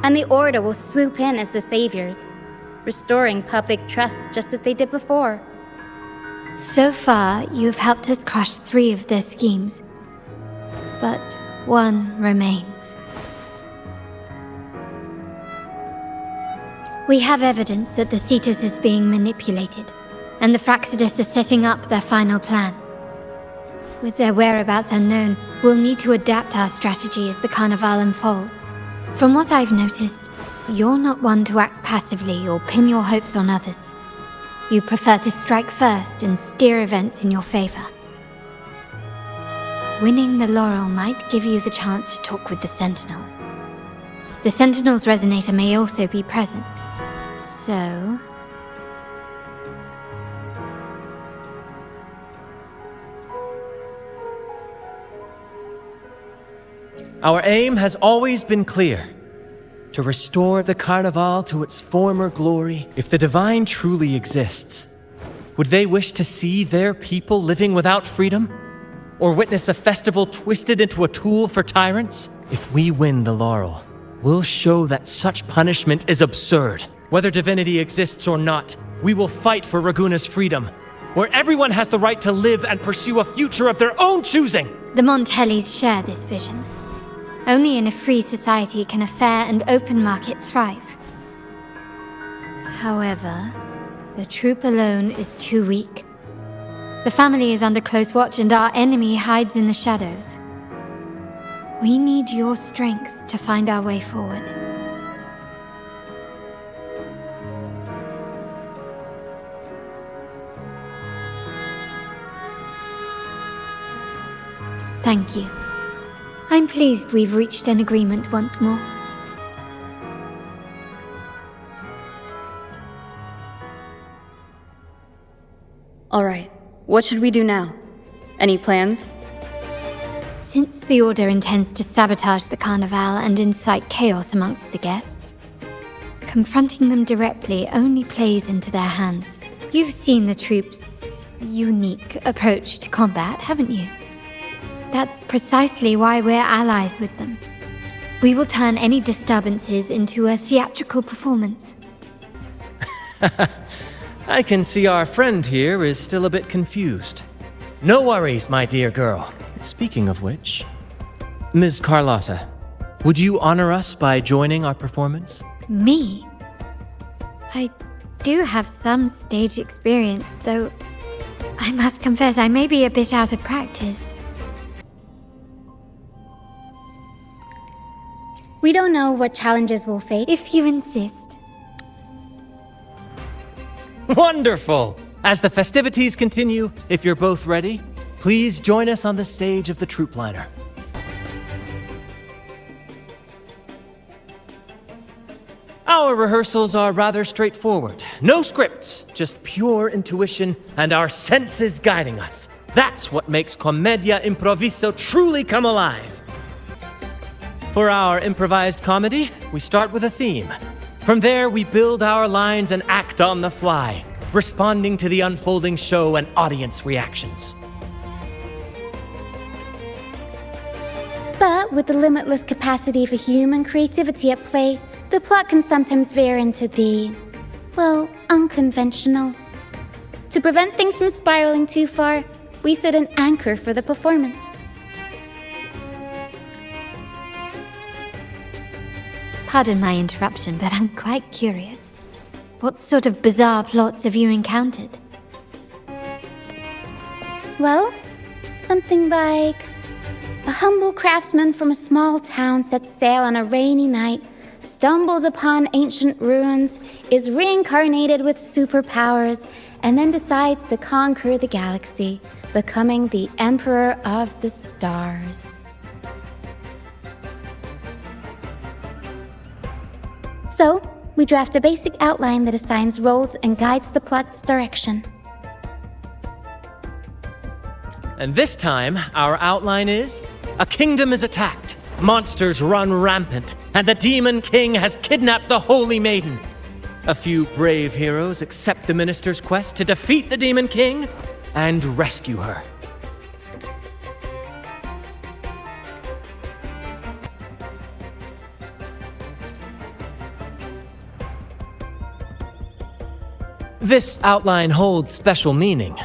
and the Order will swoop in as the saviors, restoring public trust just as they did before. So far, you've helped us crush 3 of their schemes, but one remains. We have evidence that the Cetus is being manipulated, and the Fraxidus are setting up their final plan. With their whereabouts unknown, we'll need to adapt our strategy as the carnival unfolds. From what I've noticed, you're not one to act passively or pin your hopes on others. You prefer to strike first and steer events in your favor. Winning the laurel might give you the chance to talk with the Sentinel. The Sentinel's Resonator may also be present, so... Our aim has always been clear. To restore the carnival to its former glory. If the divine truly exists, would they wish to see their people living without freedom? Or witness a festival twisted into a tool for tyrants? If we win the laurel, we'll show that such punishment is absurd. Whether divinity exists or not, we will fight for Raguna's freedom, where everyone has the right to live and pursue a future of their own choosing. The Montellis share this vision. Only in a free society can a fair and open market thrive. However, the troop alone is too weak. The family is under close watch and our enemy hides in the shadows. We need your strength to find our way forward. Thank you. I'm pleased we've reached an agreement once more. All right, what should we do now? Any plans? Since the Order intends to sabotage the carnival and incite chaos amongst the guests, confronting them directly only plays into their hands. You've seen the troops' unique approach to combat, haven't you? That's precisely why we're allies with them. We will turn any disturbances into a theatrical performance. I can see our friend here is still a bit confused. No worries, my dear girl. Speaking of which, Ms. Carlotta, would you honor us by joining our performance? Me? I do have some stage experience, though I must confess I may be a bit out of practice. We don't know what challenges we'll face. If you insist. Wonderful! As the festivities continue, if you're both ready, please join us on the stage of the troop liner. Our rehearsals are rather straightforward. No scripts, just pure intuition and our senses guiding us. That's what makes Commedia Improviso truly come alive. For our improvised comedy, we start with a theme. From there, we build our lines and act on the fly, responding to the unfolding show and audience reactions. But But with the limitless capacity for human creativity at play, the plot can sometimes veer into the, well, unconventional. To prevent things from spiraling too far, we set an anchor for the performance. Pardon my interruption, but I'm quite curious. What sort of bizarre plots have you encountered? Well, something like a humble craftsman from a small town sets sail on a rainy night, stumbles upon ancient ruins, is reincarnated with superpowers, and then decides to conquer the galaxy, becoming the Emperor of the Stars. So, we draft a basic outline that assigns roles and guides the plot's direction. And this time, our outline is: a kingdom is attacked, monsters run rampant, and the Demon King has kidnapped the Holy Maiden. A few brave heroes accept the minister's quest to defeat the Demon King and rescue her. This outline holds special meaning.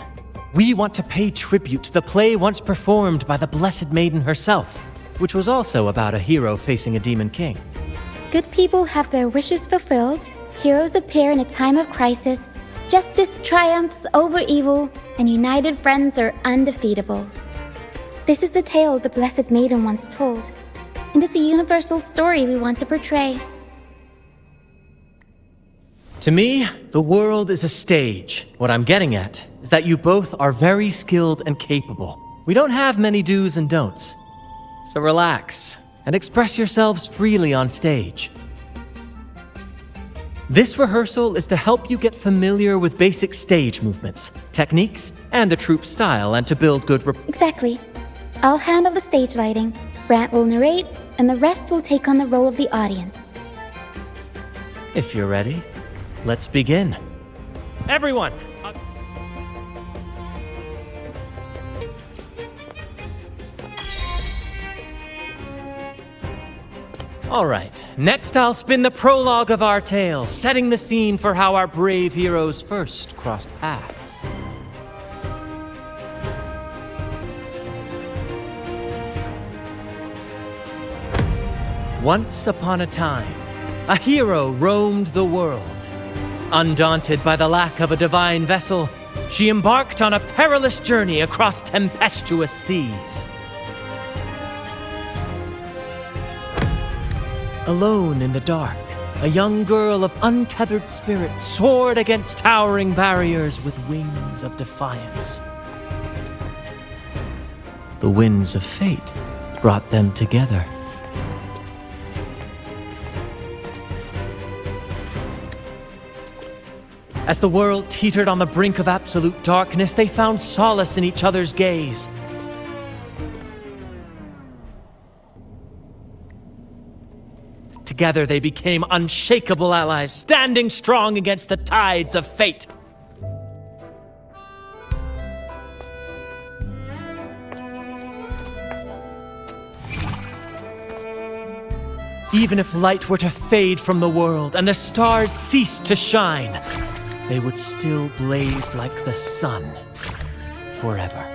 We want to pay tribute to the play once performed by the Blessed Maiden herself, which was also about a hero facing a Demon King. Good people have their wishes fulfilled, heroes appear in a time of crisis, justice triumphs over evil, and united friends are undefeatable. This is the tale the Blessed Maiden once told, and it's a universal story we want to portray. To me, the world is a stage. What I'm getting at is that you both are very skilled and capable. We don't have many do's and don'ts. So relax and express yourselves freely on stage. This rehearsal is to help you get familiar with basic stage movements, techniques, and the troupe style, and to build good Exactly. I'll handle the stage lighting, Brant will narrate, and the rest will take on the role of the audience. If you're ready, let's begin. Everyone! All right, next I'll spin the prologue of our tale, setting the scene for how our brave heroes first crossed paths. Once upon a time, a hero roamed the world. Undaunted by the lack of a divine vessel, she embarked on a perilous journey across tempestuous seas. Alone in the dark, a young girl of untethered spirit soared against towering barriers with wings of defiance. The winds of fate brought them together. As the world teetered on the brink of absolute darkness, they found solace in each other's gaze. Together they became unshakable allies, standing strong against the tides of fate. Even if light were to fade from the world and the stars cease to shine, they would still blaze like the sun forever.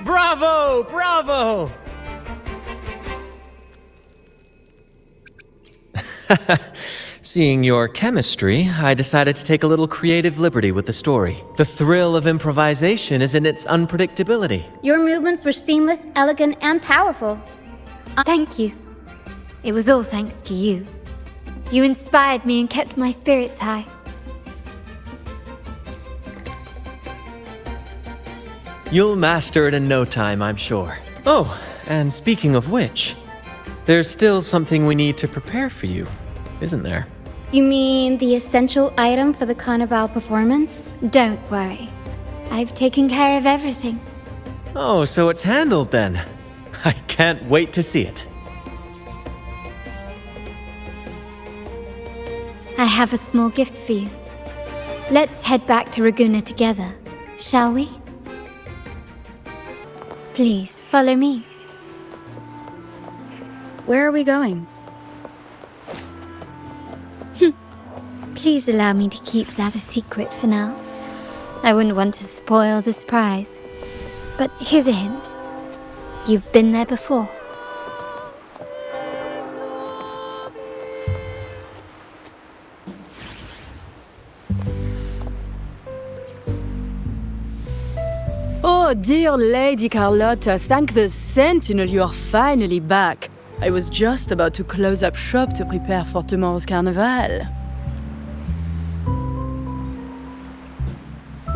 Bravo! Bravo! Seeing your chemistry, I decided to take a little creative liberty with the story. The thrill of improvisation is in its unpredictability. Your movements were seamless, elegant, and powerful. Thank you. It was all thanks to you. You inspired me and kept my spirits high. You'll master it in no time, I'm sure. Oh, and speaking of which, there's still something we need to prepare for you, isn't there? You mean the essential item for the carnivale performance? Don't worry. I've taken care of everything. Oh, so it's handled then. I can't wait to see it. I have a small gift for you. Let's head back to Raguna together, shall we? Please, follow me. Where are we going? Please allow me to keep that a secret for now. I wouldn't want to spoil the surprise. But here's a hint. You've been there before. Oh, dear Lady Carlotta, thank the Sentinel you are finally back. I was just about to close up shop to prepare for tomorrow's carnival.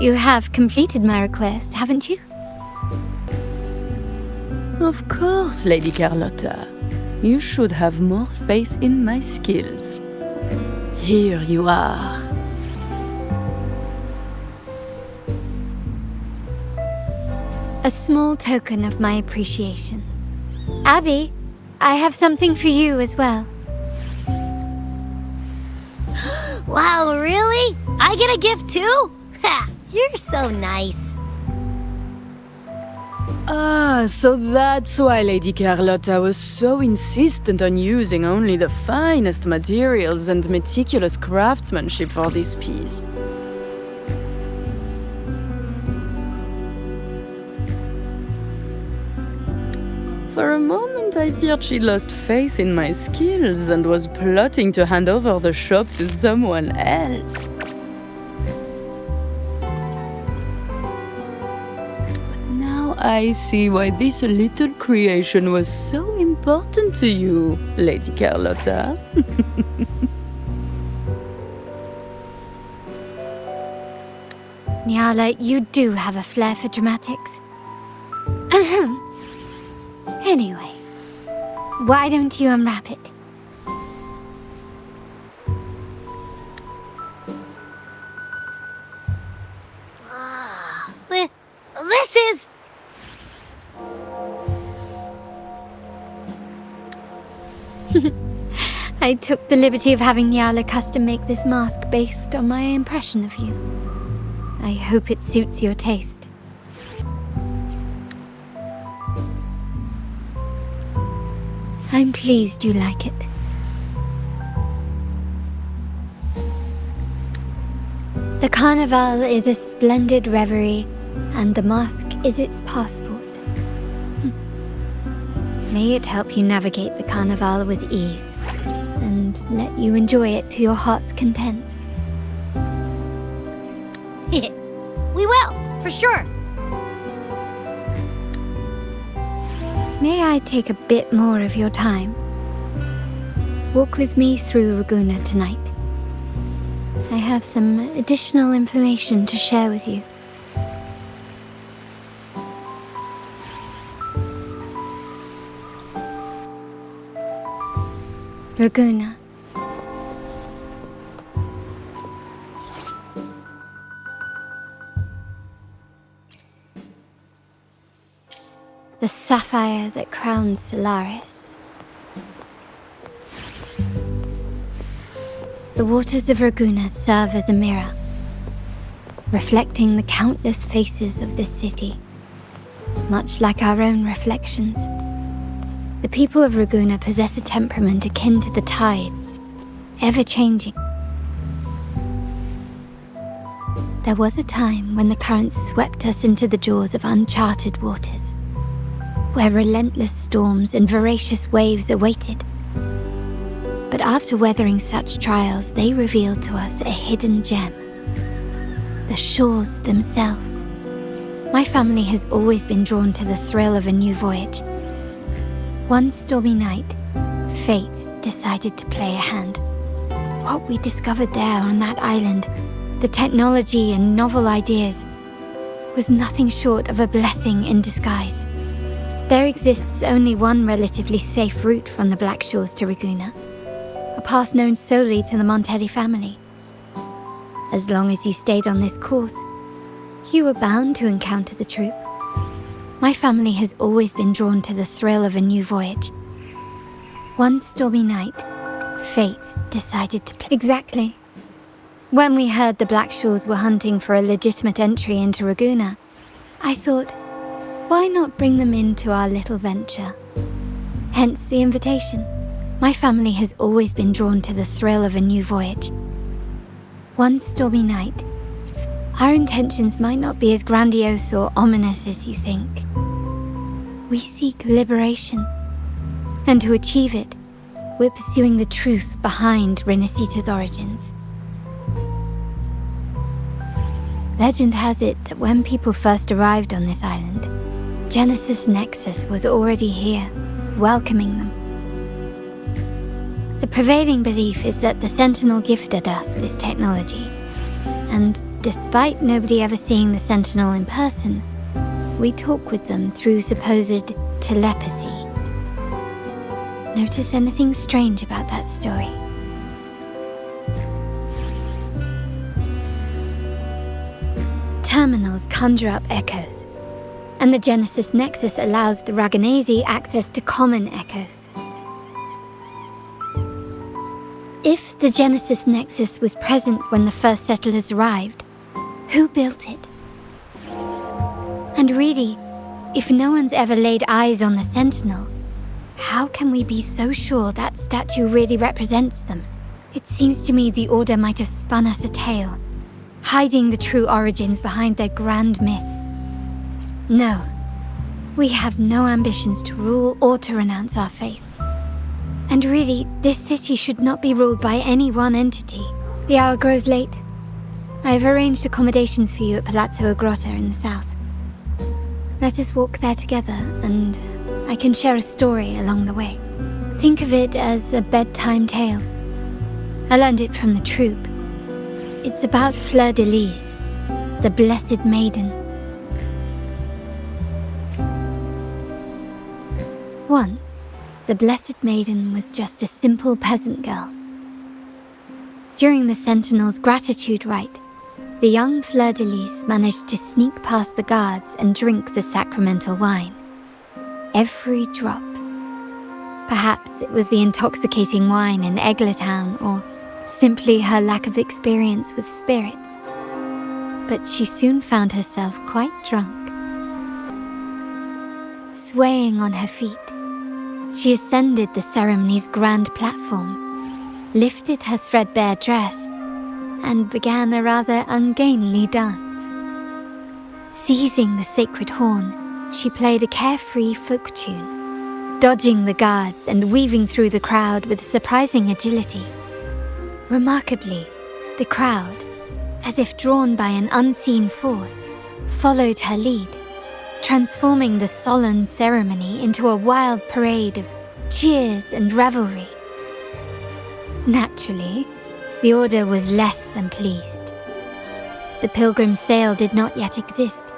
You have completed my request, haven't you? Of course, Lady Carlotta. You should have more faith in my skills. Here you are. A small token of my appreciation. Abby, I have something for you as well. Wow, really? I get a gift too? Ha! You're so nice. Ah, so that's why Lady Carlotta was so insistent on using only the finest materials and meticulous craftsmanship for this piece. For a moment, I feared she lost faith in my skills and was plotting to hand over the shop to someone else. I see why this little creation was so important to you, Lady Carlotta. Nyala, you do have a flair for dramatics. Anyway, why don't you unwrap it? This is... I took the liberty of having Nyala custom make this mask based on my impression of you. I hope it suits your taste. I'm pleased you like it. The carnival is a splendid reverie, and the mask is its passport. May it help you navigate the carnival with ease, and let you enjoy it to your heart's content. We will, for sure. May I take a bit more of your time? Walk with me through Raguna tonight. I have some additional information to share with you. Raguna. The sapphire that crowns Solaris. The waters of Raguna serve as a mirror, reflecting the countless faces of this city, much like our own reflections. The people of Raguna possess a temperament akin to the tides, ever-changing. There was a time when the currents swept us into the jaws of uncharted waters, where relentless storms and voracious waves awaited. But after weathering such trials, they revealed to us a hidden gem. The shores themselves. My family has always been drawn to the thrill of a new voyage. One stormy night, fate decided to play a hand. What we discovered there on that island, the technology and novel ideas, was nothing short of a blessing in disguise. There exists only one relatively safe route from the Black Shores to Ragusa, a path known solely to the Montelli family. As long as you stayed on this course, you were bound to encounter the troop. My family has always been drawn to the thrill of a new voyage. One stormy night, fate decided to play. Exactly. When we heard the Black Shores were hunting for a legitimate entry into Ragusa, I thought, why not bring them into our little venture? Hence the invitation. My family has always been drawn to the thrill of a new voyage. One stormy night, our intentions might not be as grandiose or ominous as you think. We seek liberation, and to achieve it, we're pursuing the truth behind Rinascita's origins. Legend has it that when people first arrived on this island, Genesis Nexus was already here, welcoming them. The prevailing belief is that the Sentinel gifted us this technology, and despite nobody ever seeing the Sentinel in person, we talk with them through supposed telepathy. Notice anything strange about that story? Terminals conjure up echoes, and the Genesis Nexus allows the Raganese access to common echoes. If the Genesis Nexus was present when the first settlers arrived, who built it? And really, if no one's ever laid eyes on the Sentinel, how can we be so sure that statue really represents them? It seems to me the Order might have spun us a tale, hiding the true origins behind their grand myths. No, we have no ambitions to rule or to renounce our faith. And really, this city should not be ruled by any one entity. The hour grows late. I have arranged accommodations for you at Palazzo Grotta in the south. Let us walk there together, and I can share a story along the way. Think of it as a bedtime tale. I learned it from the troop. It's about Fleur de Lis, the Blessed Maiden. Once, the Blessed Maiden was just a simple peasant girl. During the Sentinel's gratitude rite, the young Fleur de Lis managed to sneak past the guards and drink the sacramental wine. Every drop. Perhaps it was the intoxicating wine in Eglatown, or simply her lack of experience with spirits. But she soon found herself quite drunk. Swaying on her feet, she ascended the ceremony's grand platform, lifted her threadbare dress, and began a rather ungainly dance. Seizing the sacred horn, she played a carefree folk tune, dodging the guards and weaving through the crowd with surprising agility. Remarkably, the crowd, as if drawn by an unseen force, followed her lead, transforming the solemn ceremony into a wild parade of cheers and revelry. Naturally, the Order was less than pleased. The pilgrim sale did not yet exist,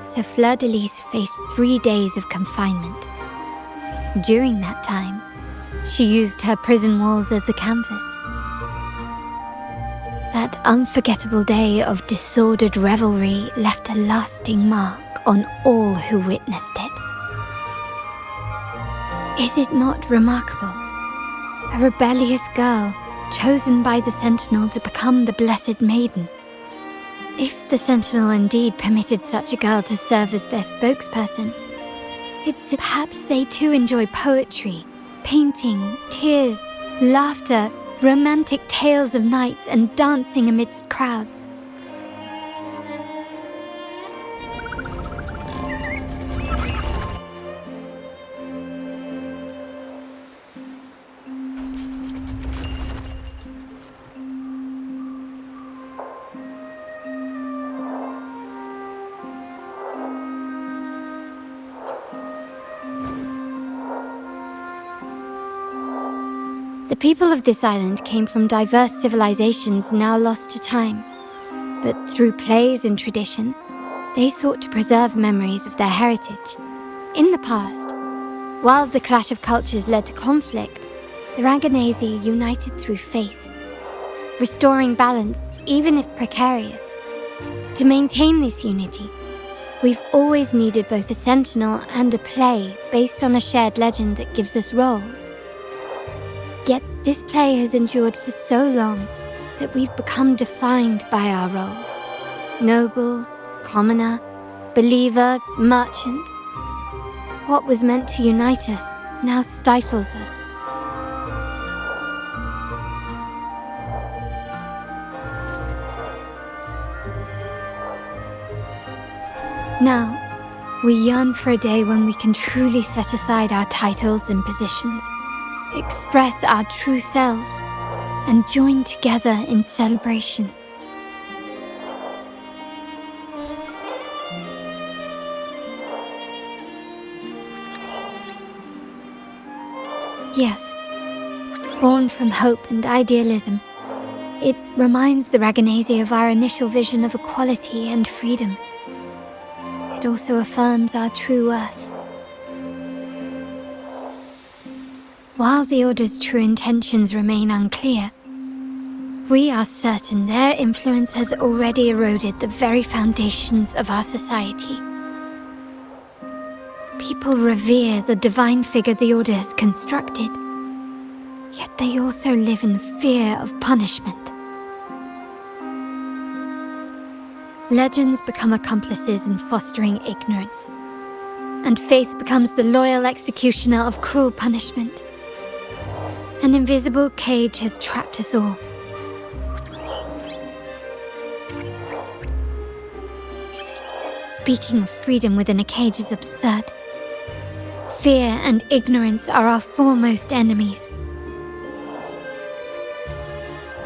so Fleur de Lis faced 3 days of confinement. During that time, she used her prison walls as a canvas. That unforgettable day of disordered revelry left a lasting mark on all who witnessed it. Is it not remarkable? A rebellious girl chosen by the Sentinel to become the Blessed Maiden. If the Sentinel indeed permitted such a girl to serve as their spokesperson, it's perhaps they too enjoy poetry, painting, tears, laughter, romantic tales of nights, and dancing amidst crowds. The people of this island came from diverse civilizations now lost to time. But through plays and tradition, they sought to preserve memories of their heritage. In the past, while the clash of cultures led to conflict, the Raganazi united through faith, restoring balance even if precarious. To maintain this unity, we've always needed both a sentinel and a play based on a shared legend that gives us roles. Yet this play has endured for so long that we've become defined by our roles. Noble, commoner, believer, merchant. What was meant to unite us now stifles us. Now, we yearn for a day when we can truly set aside our titles and positions, express our true selves, and join together in celebration. Yes, born from hope and idealism, it reminds the Raganazi of our initial vision of equality and freedom. It also affirms our true worth. While the Order's true intentions remain unclear, we are certain their influence has already eroded the very foundations of our society. People revere the divine figure the Order has constructed, yet they also live in fear of punishment. Legends become accomplices in fostering ignorance, and faith becomes the loyal executioner of cruel punishment. An invisible cage has trapped us all. Speaking of freedom within a cage is absurd. Fear and ignorance are our foremost enemies.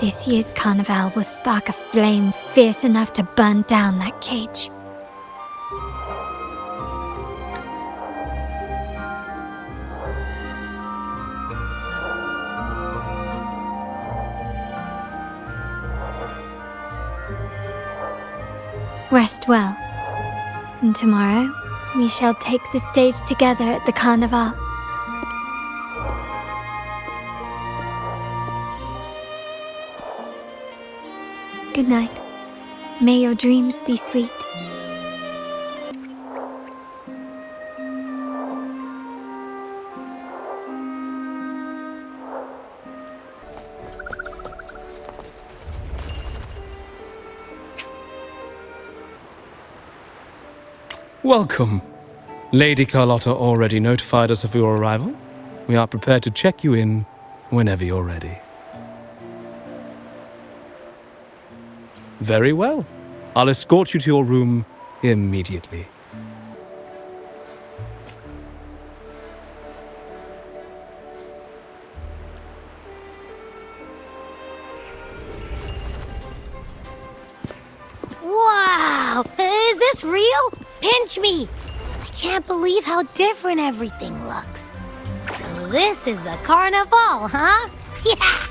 This year's carnivale will spark a flame fierce enough to burn down that cage. Rest well, and tomorrow we shall take the stage together at the carnival. Good night. May your dreams be sweet. Welcome. Lady Carlotta already notified us of your arrival. We are prepared to check you in whenever you're ready. Very well. I'll escort you to your room immediately. Wow! Is this real? Pinch me! I can't believe how different everything looks. So this is the carnival, huh? Yeah!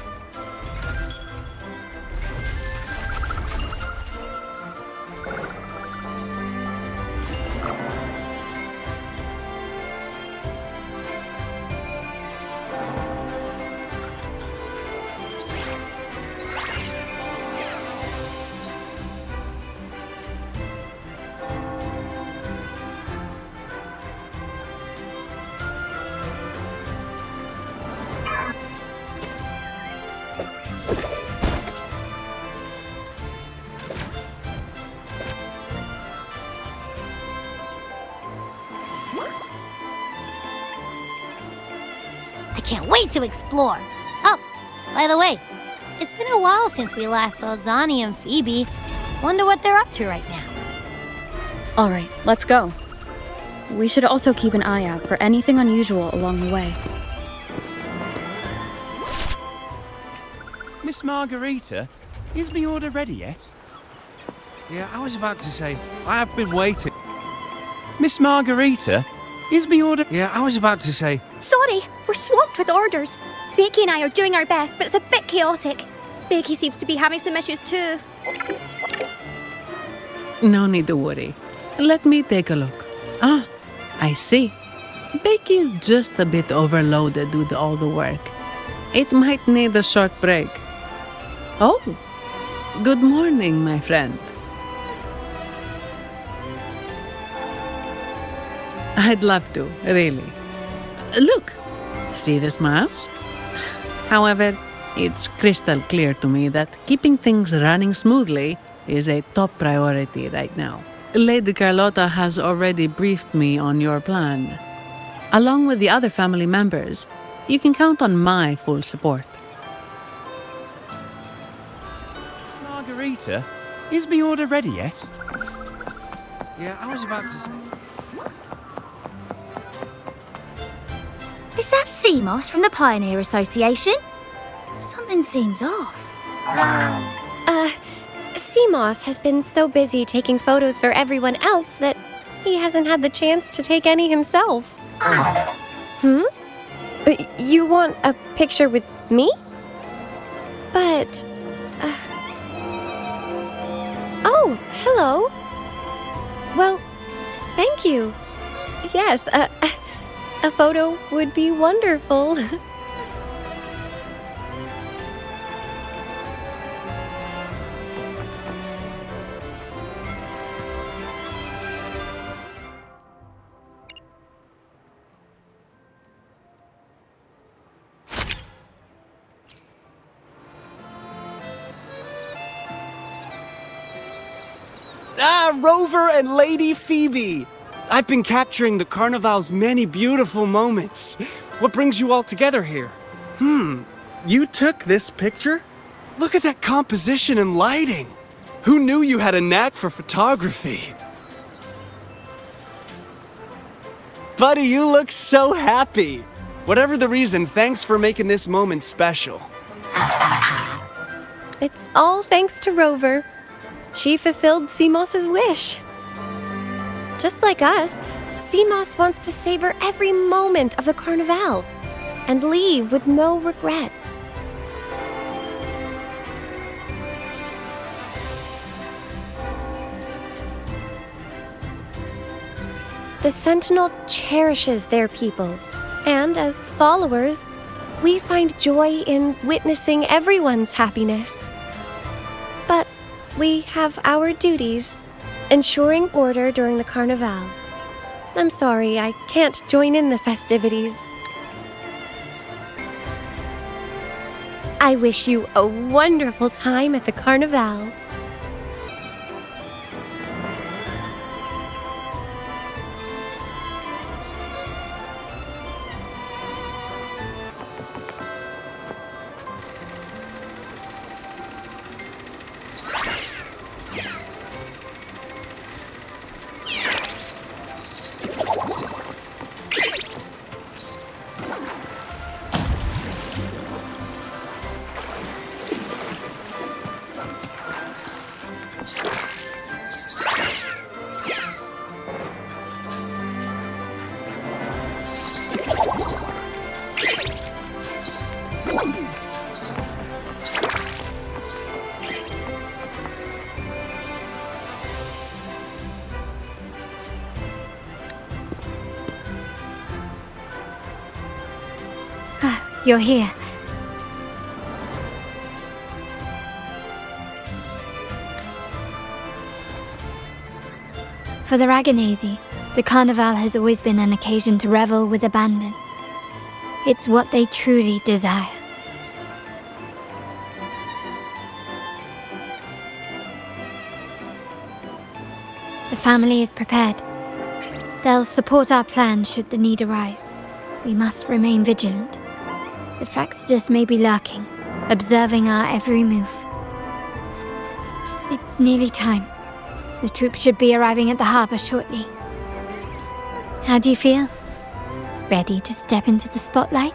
I can't wait to explore. Oh, by the way, it's been a while since we last saw Zani and Phoebe. Wonder what they're up to right now. All right, let's go. We should also keep an eye out for anything unusual along the way. Miss Margarita, is my order ready yet? Yeah, I was about to say, I have been waiting. Miss Margarita, is my order... Yeah, I was about to say... Sorry, we're swamped with orders. Becky and I are doing our best, but it's a bit chaotic. Becky seems to be having some issues too. No need to worry. Let me take a look. Ah, I see. Becky is just a bit overloaded with all the work. It might need a short break. Oh, good morning, my friend. I'd love to, really. Look, see this mask? However, it's crystal clear to me that keeping things running smoothly is a top priority right now. Lady Carlotta has already briefed me on your plan. Along with the other family members, you can count on my full support. Margarita, is my order ready yet? Yeah, I was about to say. Is that Seamoss from the Pioneer Association? Something seems off. Seamoss has been so busy taking photos for everyone else that he hasn't had the chance to take any himself. You want a picture with me? But... Oh, hello. Well, thank you. Yes, a photo would be wonderful. Rover and Lady Phoebe! I've been capturing the carnivale's many beautiful moments. What brings you all together here? You took this picture? Look at that composition and lighting! Who knew you had a knack for photography? Buddy, you look so happy! Whatever the reason, thanks for making this moment special. It's all thanks to Rover. She fulfilled Seamoss's wish. Just like us, Seamoss wants to savor every moment of the carnivale and leave with no regrets. The Sentinel cherishes their people, and as followers, we find joy in witnessing everyone's happiness. But we have our duties, ensuring order during the carnivale. I'm sorry, I can't join in the festivities. I wish you a wonderful time at the carnivale. You're here. For the Raganazi, the carnival has always been an occasion to revel with abandon. It's what they truly desire. The family is prepared. They'll support our plan should the need arise. We must remain vigilant. The Fraxidus may be lurking, observing our every move. It's nearly time. The troops should be arriving at the harbor shortly. How do you feel? Ready to step into the spotlight?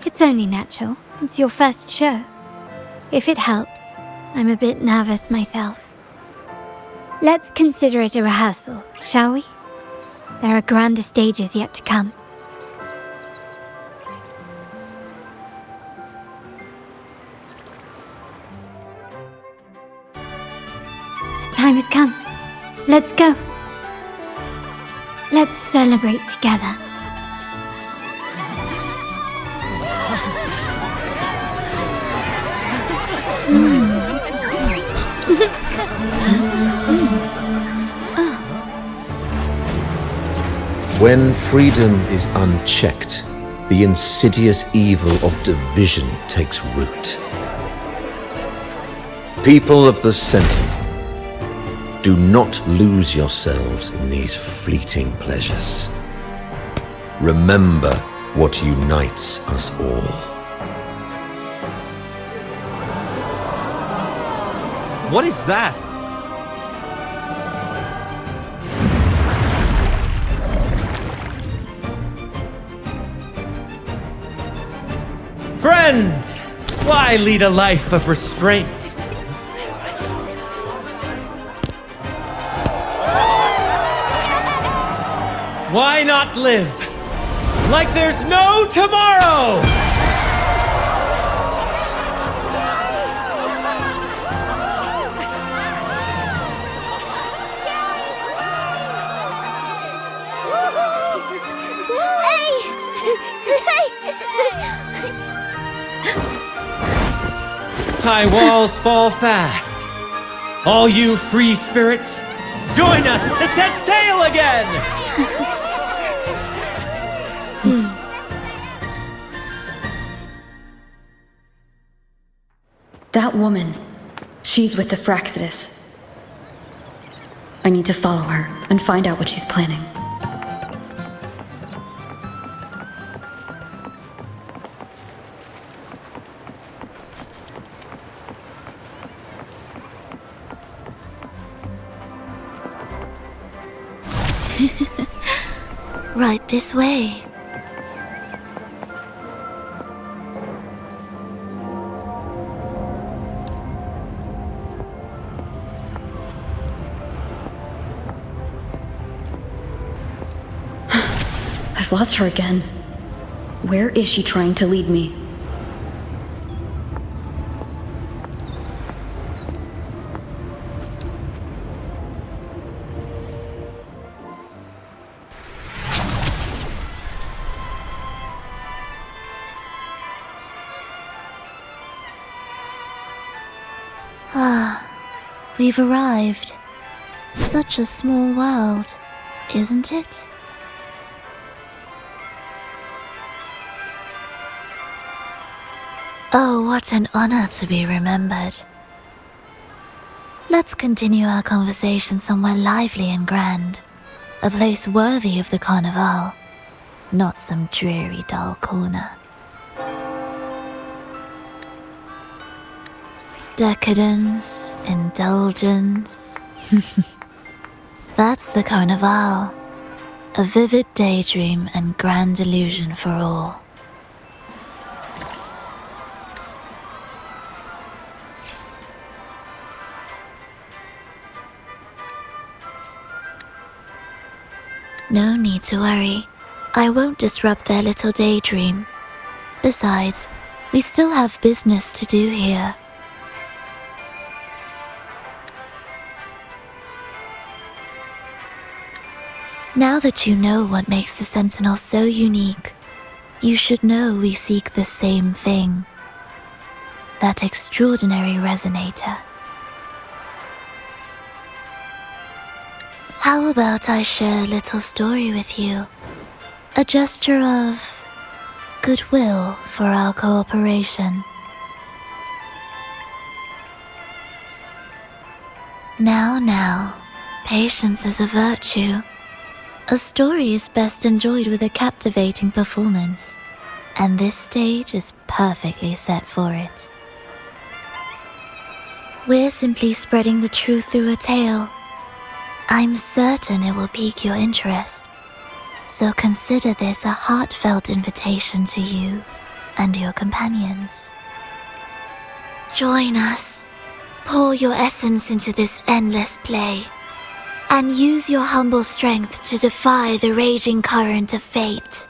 It's only natural. It's your first show. If it helps, I'm a bit nervous myself. Let's consider it a rehearsal, shall we? There are grander stages yet to come. The time has come. Let's go. Let's celebrate together. When freedom is unchecked, the insidious evil of division takes root. People of the Sentinel, do not lose yourselves in these fleeting pleasures. Remember what unites us all. What is that? Friends! Why lead a life of restraints? Why not live like there's no tomorrow? High walls fall fast. All you free spirits, join us to set sail again! That woman, she's with the Fraxidus. I need to follow her and find out what she's planning. Right this way. I've lost her again. Where is she trying to lead me? Ah, we've arrived. Such a small world, isn't it? Oh, what an honor to be remembered. Let's continue our conversation somewhere lively and grand. A place worthy of the carnivale, not some dreary, dull corner. Decadence, indulgence. That's the carnivale. A vivid daydream and grand illusion for all. No need to worry. I won't disrupt their little daydream. Besides, we still have business to do here. Now that you know what makes the Sentinel so unique, you should know we seek the same thing. That extraordinary resonator. How about I share a little story with you? A gesture of goodwill for our cooperation. Now, patience is a virtue. A story is best enjoyed with a captivating performance, and this stage is perfectly set for it. We're simply spreading the truth through a tale. I'm certain it will pique your interest, so consider this a heartfelt invitation to you and your companions. Join us Pour your essence into this endless play, and use your humble strength to defy the raging current of fate.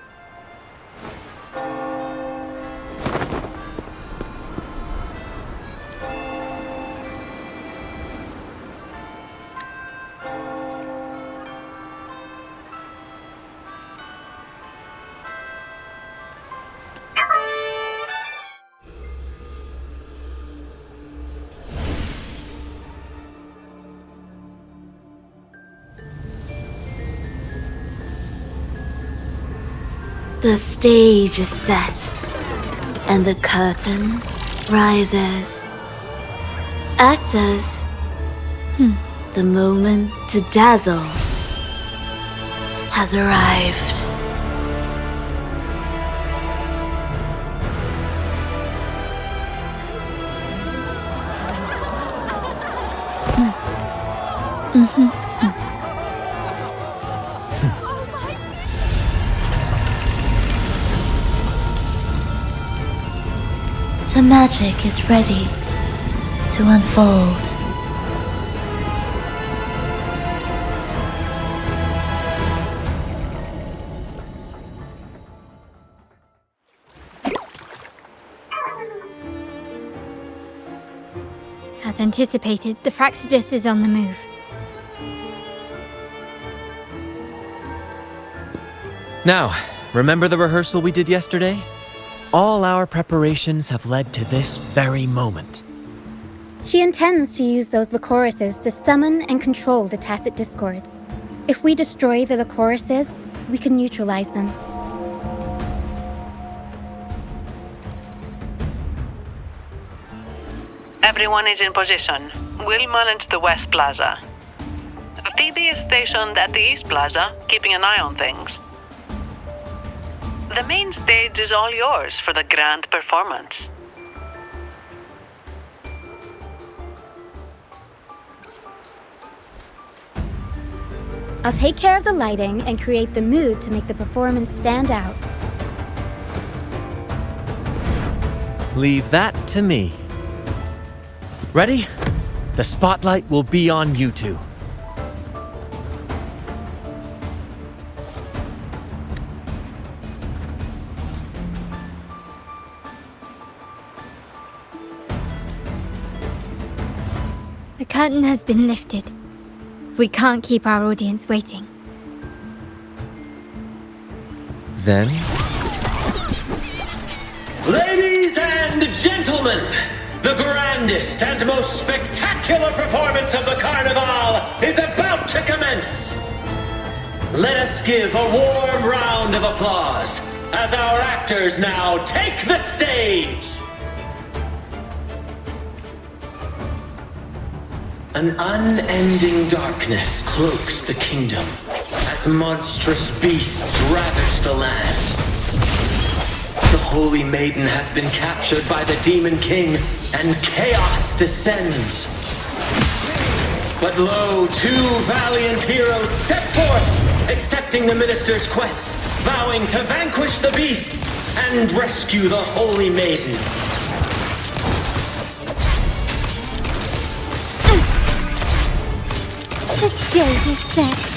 The stage is set, and the curtain rises. Actors, the moment to dazzle has arrived. The magic is ready to unfold. As anticipated, the Fraxidus is on the move. Now, remember the rehearsal we did yesterday? All our preparations have led to this very moment. She intends to use those Lycorises to summon and control the Tacit Discords. If we destroy the Lycorises, we can neutralize them. Everyone is in position. We'll manage the West Plaza. Phoebe is stationed at the East Plaza, keeping an eye on things. The main stage is all yours for the grand performance. I'll take care of the lighting and create the mood to make the performance stand out. Leave that to me. Ready? The spotlight will be on you two. The curtain has been lifted. We can't keep our audience waiting. Then? Ladies and gentlemen, the grandest and most spectacular performance of the carnivale is about to commence. Let us give a warm round of applause as our actors now take the stage. An unending darkness cloaks the kingdom as monstrous beasts ravage the land. The Holy Maiden has been captured by the Demon King, and chaos descends. But lo, two valiant heroes step forth, accepting the minister's quest, vowing to vanquish the beasts and rescue the Holy Maiden. The stage is set.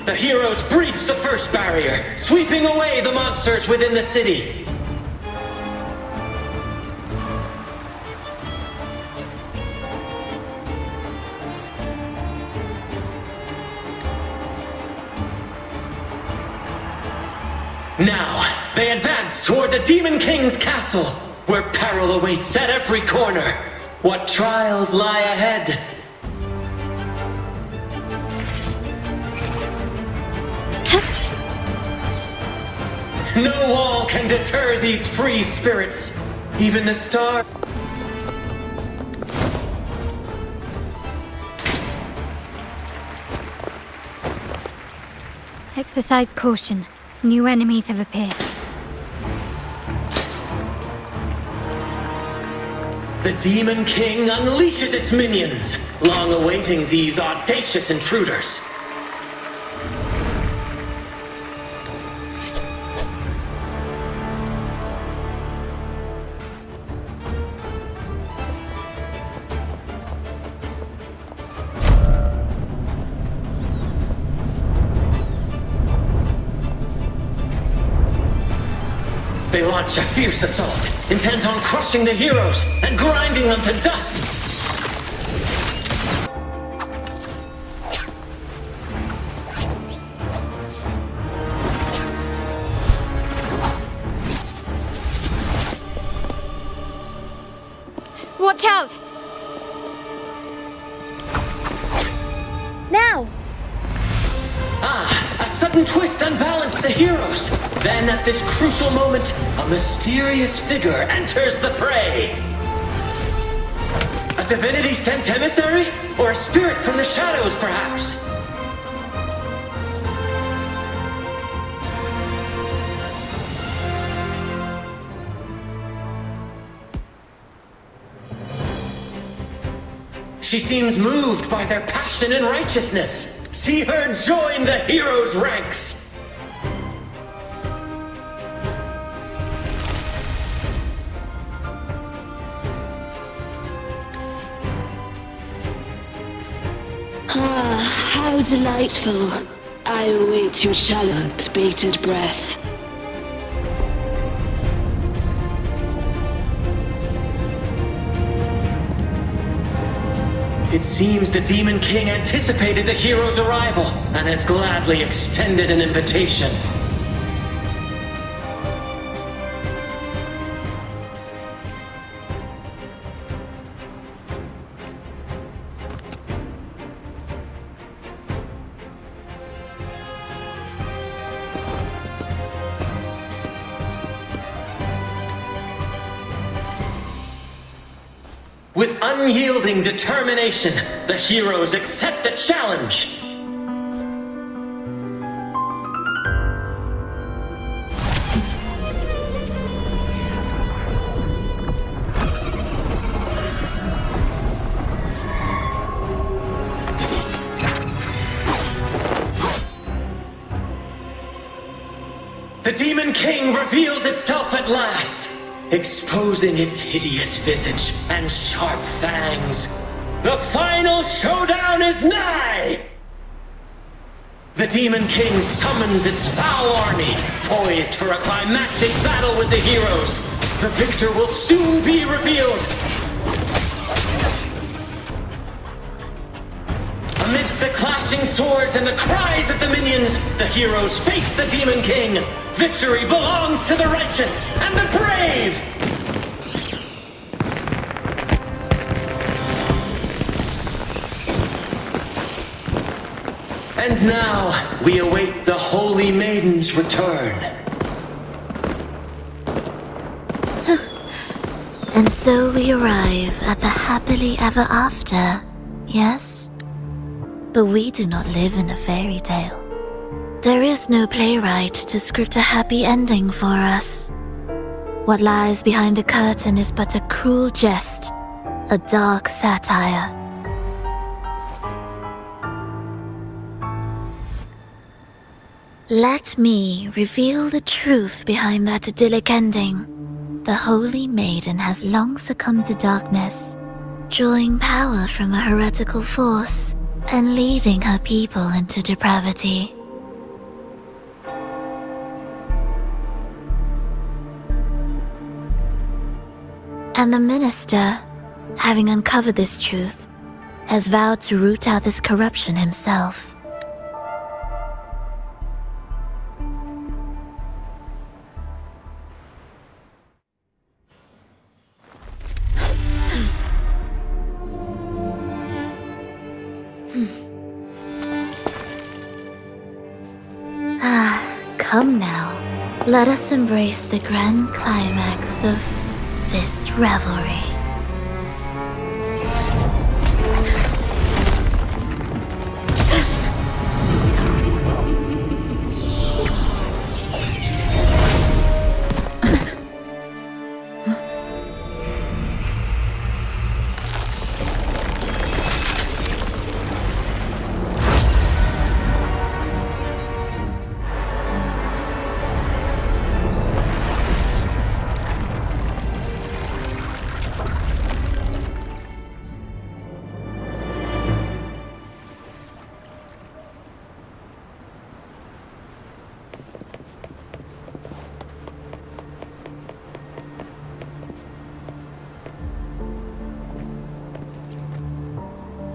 The heroes breach the first barrier, sweeping away the monsters within the city. Now, they advance toward the Demon King's castle, where peril awaits at every corner. What trials lie ahead? No wall can deter these free spirits. Even the star... Exercise caution. New enemies have appeared. The Demon King unleashes its minions, long awaiting these audacious intruders. They launch a fierce assault, intent on crushing the heroes and grinding them to dust. Watch out! Now! A sudden twist unbalanced the heroes. Then at this crucial moment, a mysterious figure enters the fray. A divinity sent emissary? Or a spirit from the shadows, perhaps? She seems moved by their passion and righteousness. See her join the heroes' ranks. Ah, how delightful. I await your shallow, bated breath. It seems the Demon King anticipated the hero's arrival and has gladly extended an invitation. With unyielding determination, the heroes accept the challenge. The Demon King reveals itself at last, exposing its hideous visage and sharp fangs. The final showdown is nigh! The Demon King summons its foul army, poised for a climactic battle with the heroes. The victor will soon be revealed. Amidst the clashing swords and the cries of the minions, the heroes face the Demon King. Victory belongs to the righteous and the brave! And now, we await the Holy Maiden's return. And so we arrive at the happily ever after, yes? But we do not live in a fairy tale. There is no playwright to script a happy ending for us. What lies behind the curtain is but a cruel jest, a dark satire. Let me reveal the truth behind that idyllic ending. The Holy Maiden has long succumbed to darkness, drawing power from a heretical force and leading her people into depravity. And the minister, having uncovered this truth, has vowed to root out this corruption himself. Come now, let us embrace the grand climax of this revelry.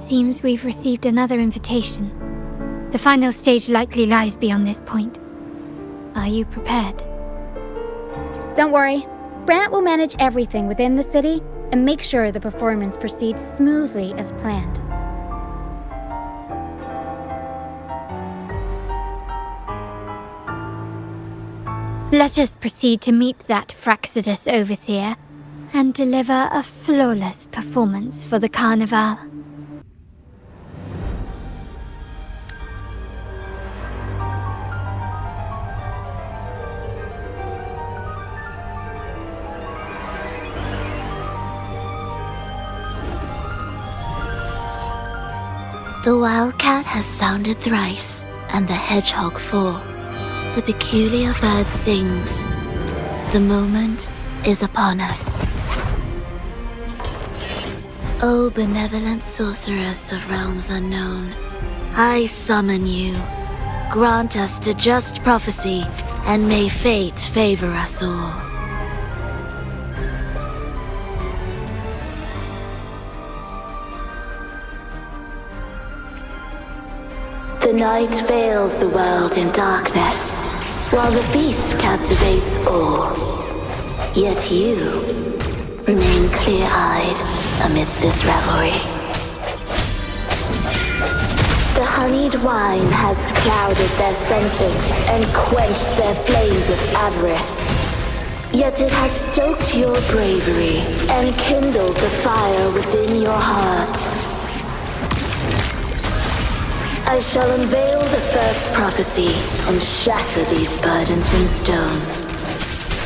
seems we've received another invitation. The final stage likely lies beyond this point. Are you prepared? Don't worry. Brant will manage everything within the city and make sure the performance proceeds smoothly as planned. Let us proceed to meet that Fraxidus overseer and deliver a flawless performance for the carnivale. The wildcat has sounded thrice, and the hedgehog four. The peculiar bird sings. The moment is upon us. O benevolent sorceress of realms unknown, I summon you. Grant us the just prophecy, and may fate favor us all. The night veils the world in darkness, while the feast captivates all. Yet you remain clear-eyed amidst this revelry. The honeyed wine has clouded their senses and quenched their flames of avarice. Yet it has stoked your bravery and kindled the fire within your heart. I shall unveil the first prophecy and shatter these burdensome stones.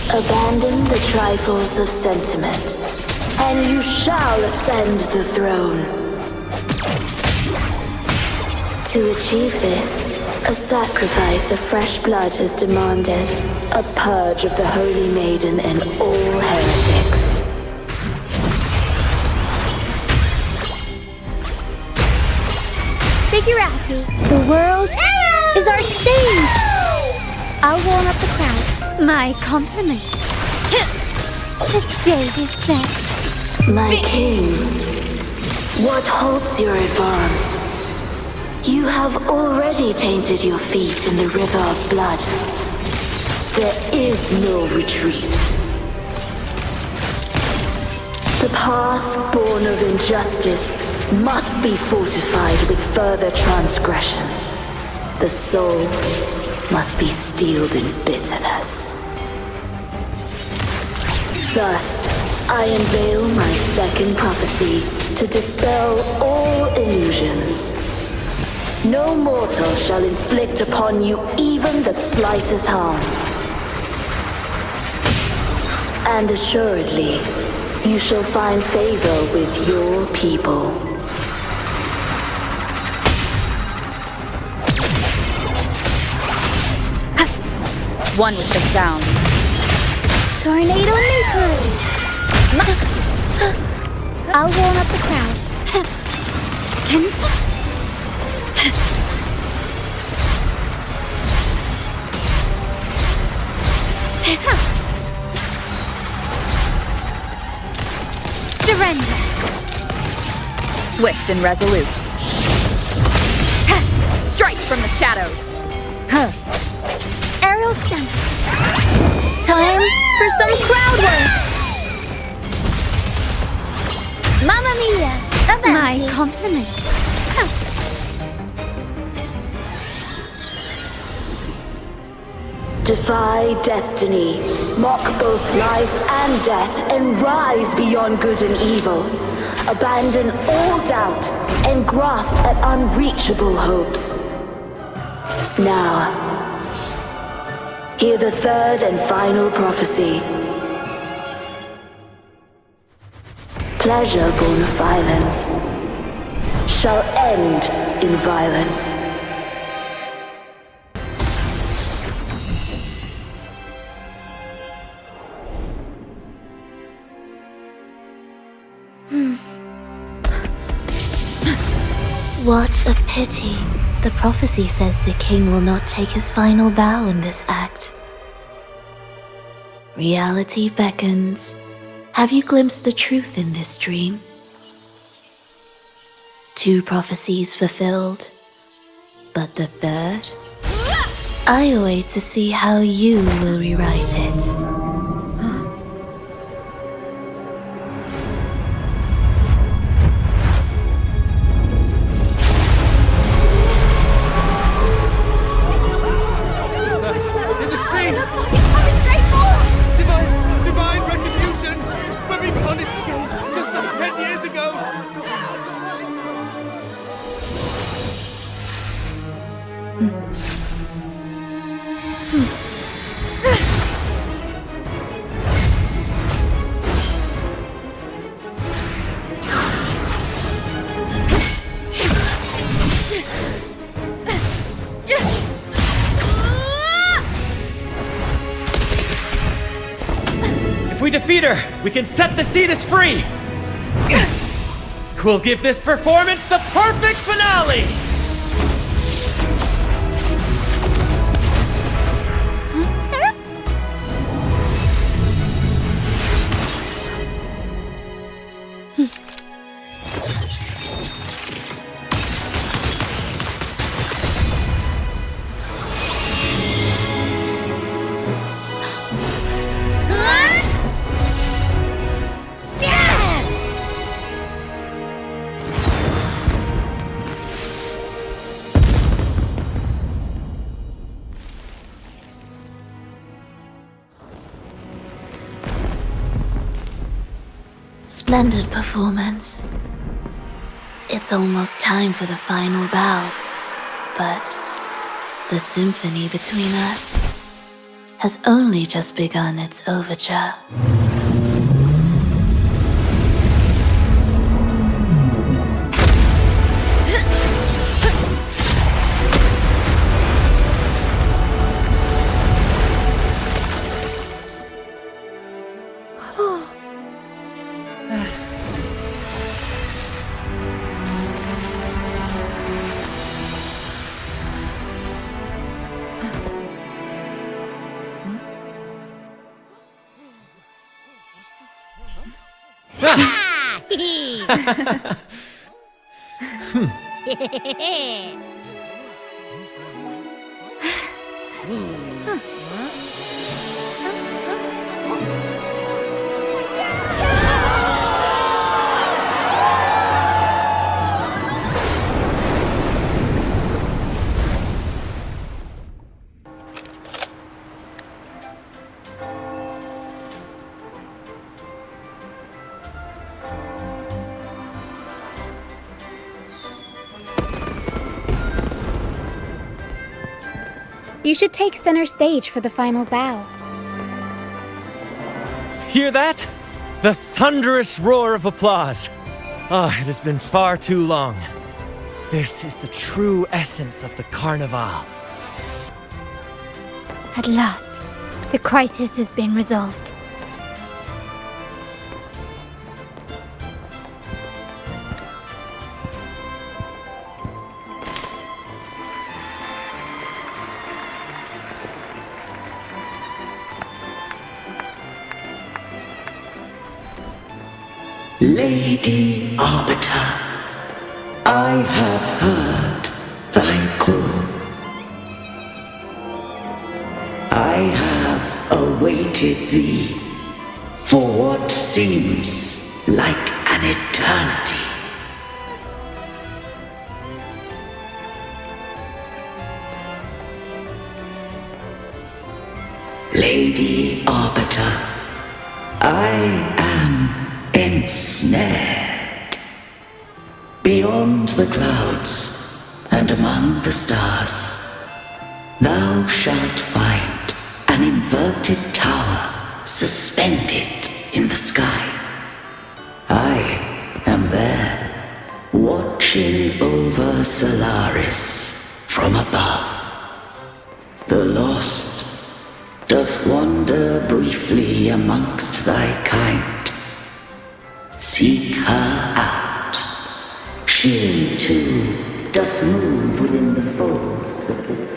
Abandon the trifles of sentiment, and you shall ascend the throne. To achieve this, a sacrifice of fresh blood is demanded, a purge of the Holy Maiden and all heretics. Figurati, the world is our stage! I'll warm up the crowd. My compliments. The stage is set. My king, what halts your advance? You have already tainted your feet in the river of blood. There is no retreat. The path born of injustice must be fortified with further transgressions. The soul must be steeled in bitterness. Thus, I unveil my second prophecy to dispel all illusions. No mortal shall inflict upon you even the slightest harm. And assuredly, you shall find favor with your people. One with the sound. Tornado Maker! I'll warm up the crowd. Surrender! Swift and resolute. Strike from the shadows. Aerial stunt. Time for some crowd work. Mamma mia! Avanti. My compliments. Defy destiny, mock both life and death, and rise beyond good and evil. Abandon all doubt and grasp at unreachable hopes. Now, hear the third and final prophecy. Pleasure born of violence shall end in violence. What a pity. The prophecy says the king will not take his final bow in this act. Reality beckons. Have you glimpsed the truth in this dream? 2 prophecies fulfilled. But the third? I await to see how you will rewrite it. Divine retribution! When we punished again, just like 10 years ago! If we defeat her, we can set the Cetus free! We'll give this performance the perfect finale! Splendid performance. It's almost time for the final bow, but the symphony between us has only just begun its overture. You should take center stage for the final bow. Hear that? The thunderous roar of applause. Ah, it has been far too long. This is the true essence of the carnivale. At last, the crisis has been resolved. Lady Arbiter, I have heard thy call. I have awaited thee for what seems like an eternity. Lady Arbiter, I am ensnared. Beyond the clouds and among the stars, thou shalt find an inverted tower suspended in the sky. I am there, watching over Solaris from above. The lost doth wander briefly amongst thy kind. Seek her out. She, too, doth move within the folds of the earth.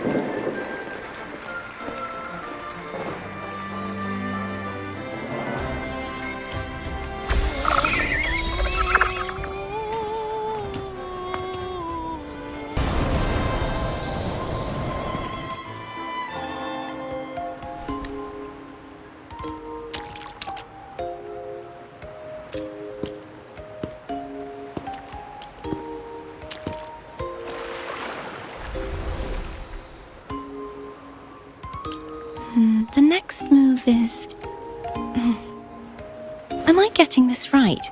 next move is... Am I getting this right?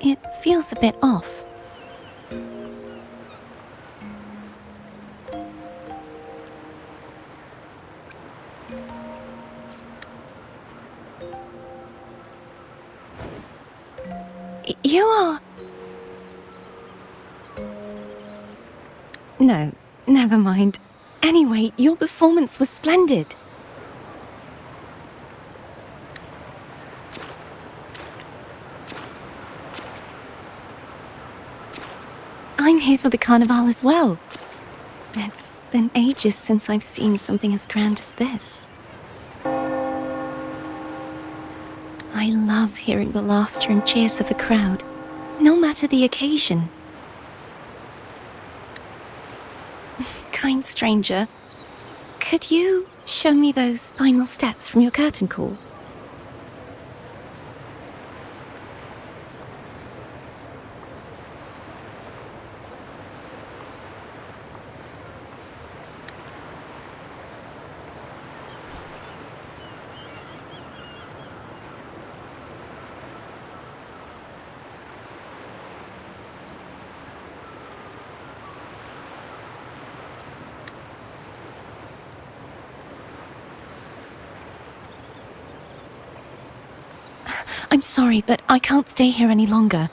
It feels a bit off. You are... No, never mind. Anyway, your performance was splendid. I'm here for the carnival as well. It's been ages since I've seen something as grand as this. I love hearing the laughter and cheers of a crowd, no matter the occasion. Kind stranger, could you show me those final steps from your curtain call? I'm sorry, but I can't stay here any longer.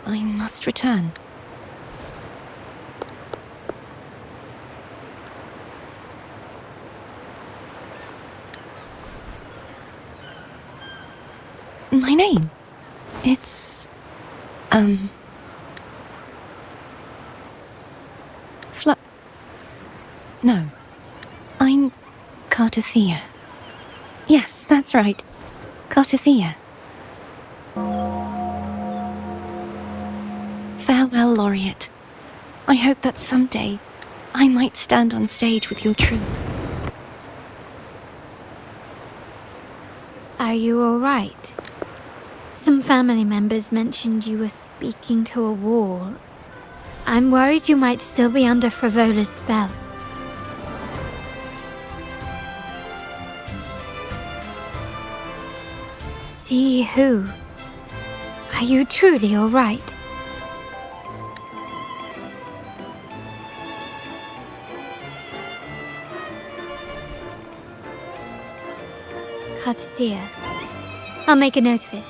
I must return. My name? It's... No. I'm Cartothea. Yes, that's right. Cartothea. Farewell, Laureate. I hope that someday I might stand on stage with your troupe. Are you alright? Some family members mentioned you were speaking to a wall. I'm worried you might still be under Frivola's spell. See who? Are you truly alright? Cartothea. I'll make a note of it.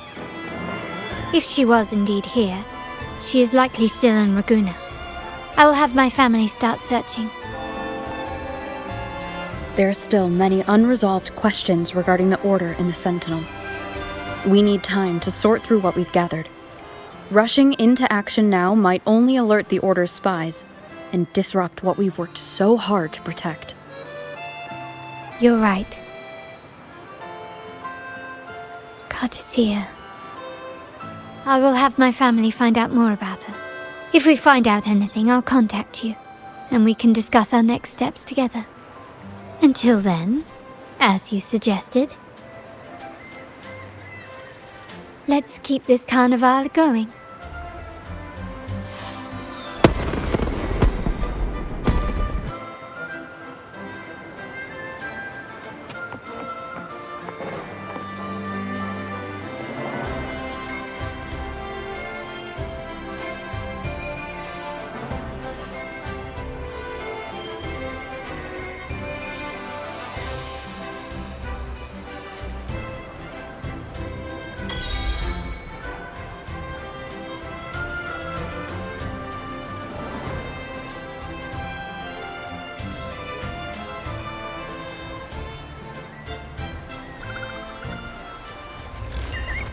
If she was indeed here, she is likely still in Raguna. I will have my family start searching. There are still many unresolved questions regarding the Order and the Sentinel. We need time to sort through what we've gathered. Rushing into action now might only alert the Order's spies and disrupt what we've worked so hard to protect. You're right. Cartothea. I will have my family find out more about her. If we find out anything, I'll contact you, and we can discuss our next steps together. Until then, as you suggested, let's keep this carnival going.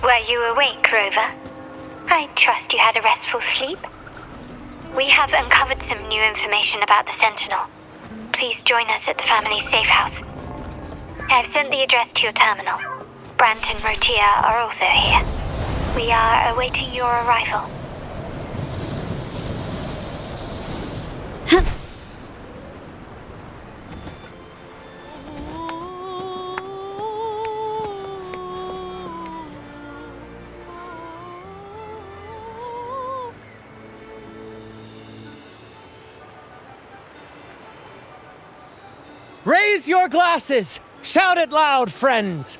Were you awake, Rover? I trust you had a restful sleep. We have uncovered some new information about the Sentinel. Please join us at the family's safe house. I have sent the address to your terminal. Brant and Rotia are also here. We are awaiting your arrival. Raise your glasses! Shout it loud, friends!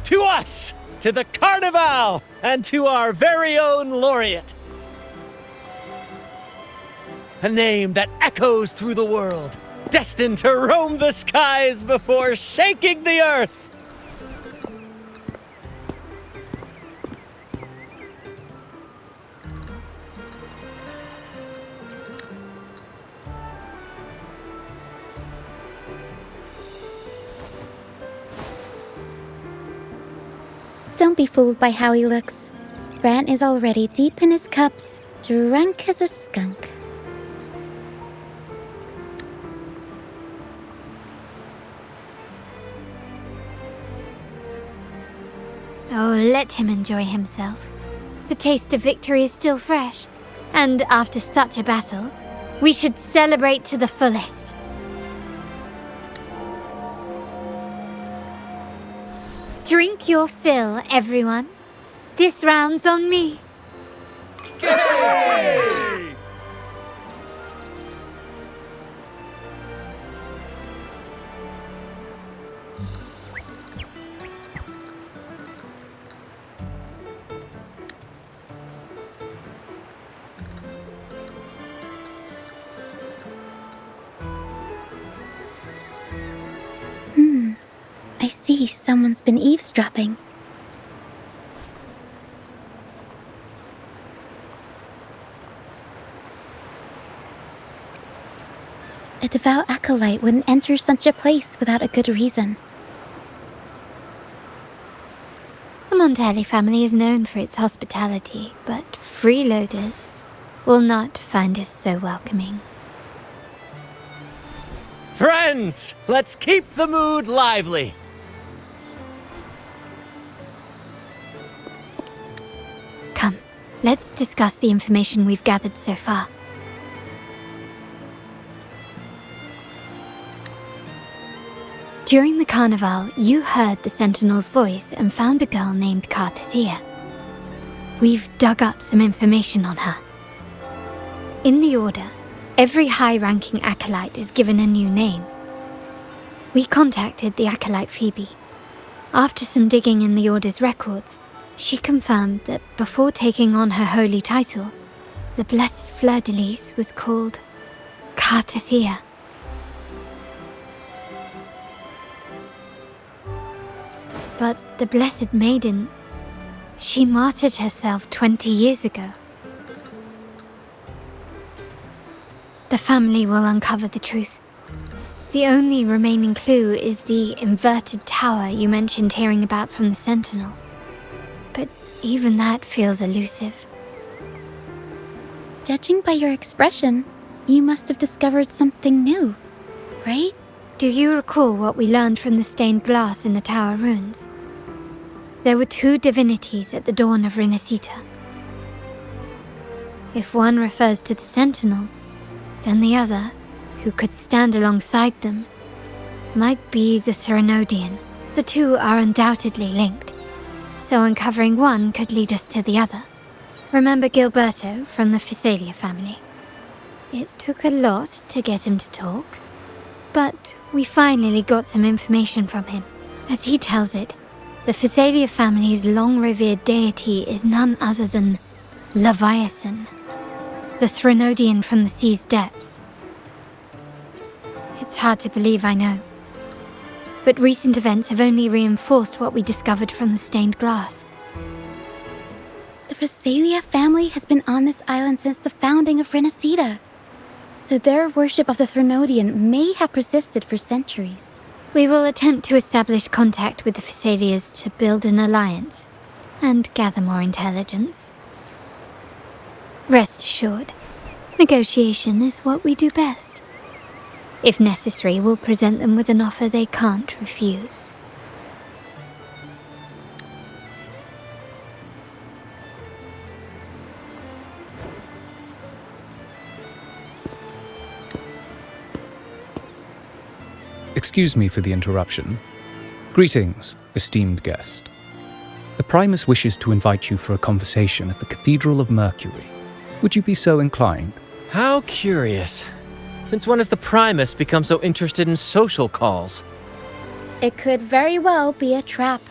To us! To the carnivale! And to our very own laureate! A name that echoes through the world, destined to roam the skies before shaking the earth! Don't be fooled by how he looks. Brant is already deep in his cups, drunk as a skunk. Oh, let him enjoy himself. The taste of victory is still fresh, and after such a battle, we should celebrate to the fullest. Drink your fill, everyone. This round's on me. I see someone's been eavesdropping. A devout acolyte wouldn't enter such a place without a good reason. The Montelli family is known for its hospitality, but freeloaders will not find us so welcoming. Friends, let's keep the mood lively! Come, let's discuss the information we've gathered so far. During the carnival, you heard the Sentinel's voice and found a girl named Carthea. We've dug up some information on her. In the Order, every high-ranking acolyte is given a new name. We contacted the acolyte Phoebe. After some digging in the Order's records, she confirmed that before taking on her holy title, the Blessed Fleur-de-Lis was called Carthea. But the Blessed Maiden, she martyred herself 20 years ago. The family will uncover the truth. The only remaining clue is the inverted tower you mentioned hearing about from the Sentinel. But even that feels elusive. Judging by your expression, you must have discovered something new, right? Do you recall what we learned from the stained glass in the tower ruins? There were two divinities at the dawn of Rinascita. If one refers to the Sentinel, then the other, who could stand alongside them, might be the Threnodian. The two are undoubtedly linked, so uncovering one could lead us to the other. Remember Gilberto from the Physalia family? It took a lot to get him to talk, but we finally got some information from him. As he tells it, the Physalia family's long-revered deity is none other than Leviathan, the Threnodian from the sea's depths. It's hard to believe, I know. But recent events have only reinforced what we discovered from the stained glass. The Physalia family has been on this island since the founding of Rinascita. So their worship of the Threnodian may have persisted for centuries. We will attempt to establish contact with the Physalias to build an alliance and gather more intelligence. Rest assured, negotiation is what we do best. If necessary, we'll present them with an offer they can't refuse. Excuse me for the interruption. Greetings, esteemed guest. The Primus wishes to invite you for a conversation at the Cathedral of Mercury. Would you be so inclined? How curious. Since when has the Primus become so interested in social calls? It could very well be a trap.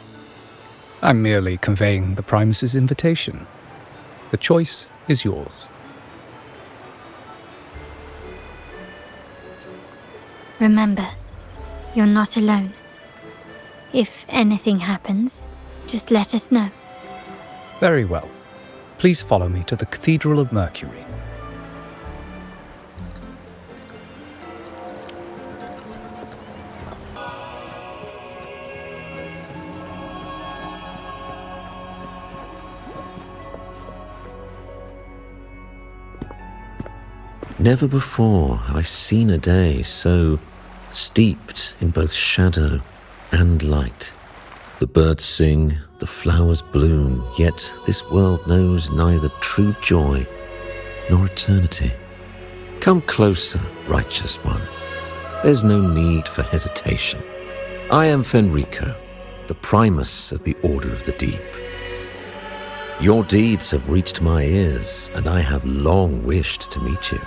I'm merely conveying the Primus's invitation. The choice is yours. Remember, you're not alone. If anything happens, just let us know. Very well. Please follow me to the Cathedral of Mercury. Never before have I seen a day so steeped in both shadow and light. The birds sing, the flowers bloom, yet this world knows neither true joy nor eternity. Come closer, righteous one. There's no need for hesitation. I am Fenrico, the Primus of the Order of the Deep. Your deeds have reached my ears, and I have long wished to meet you.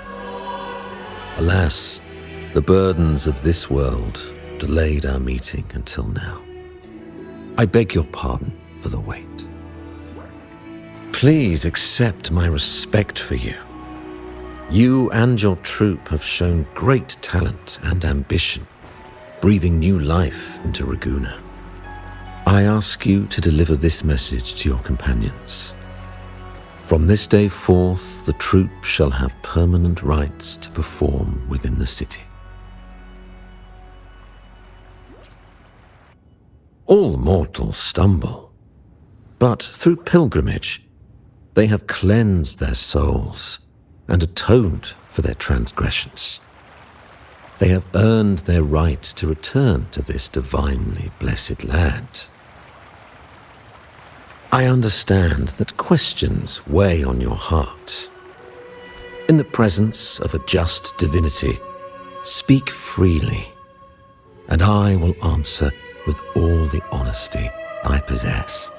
Alas, the burdens of this world delayed our meeting until now. I beg your pardon for the wait. Please accept my respect for you. You and your troop have shown great talent and ambition, breathing new life into Ragusa. I ask you to deliver this message to your companions. From this day forth, the troop shall have permanent rights to perform within the city. All mortals stumble, but through pilgrimage, they have cleansed their souls and atoned for their transgressions. They have earned their right to return to this divinely blessed land. I understand that questions weigh on your heart. In the presence of a just divinity, speak freely, and I will answer with all the honesty I possess.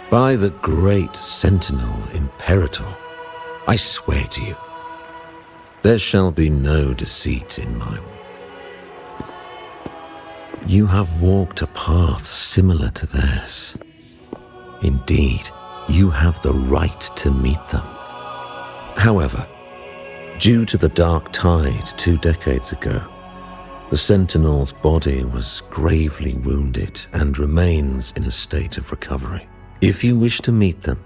By the great Sentinel Imperator, I swear to you, there shall be no deceit in my will. You have walked a path similar to theirs. Indeed, you have the right to meet them. However, due to the Dark Tide 2 decades ago, the Sentinel's body was gravely wounded and remains in a state of recovery. If you wish to meet them,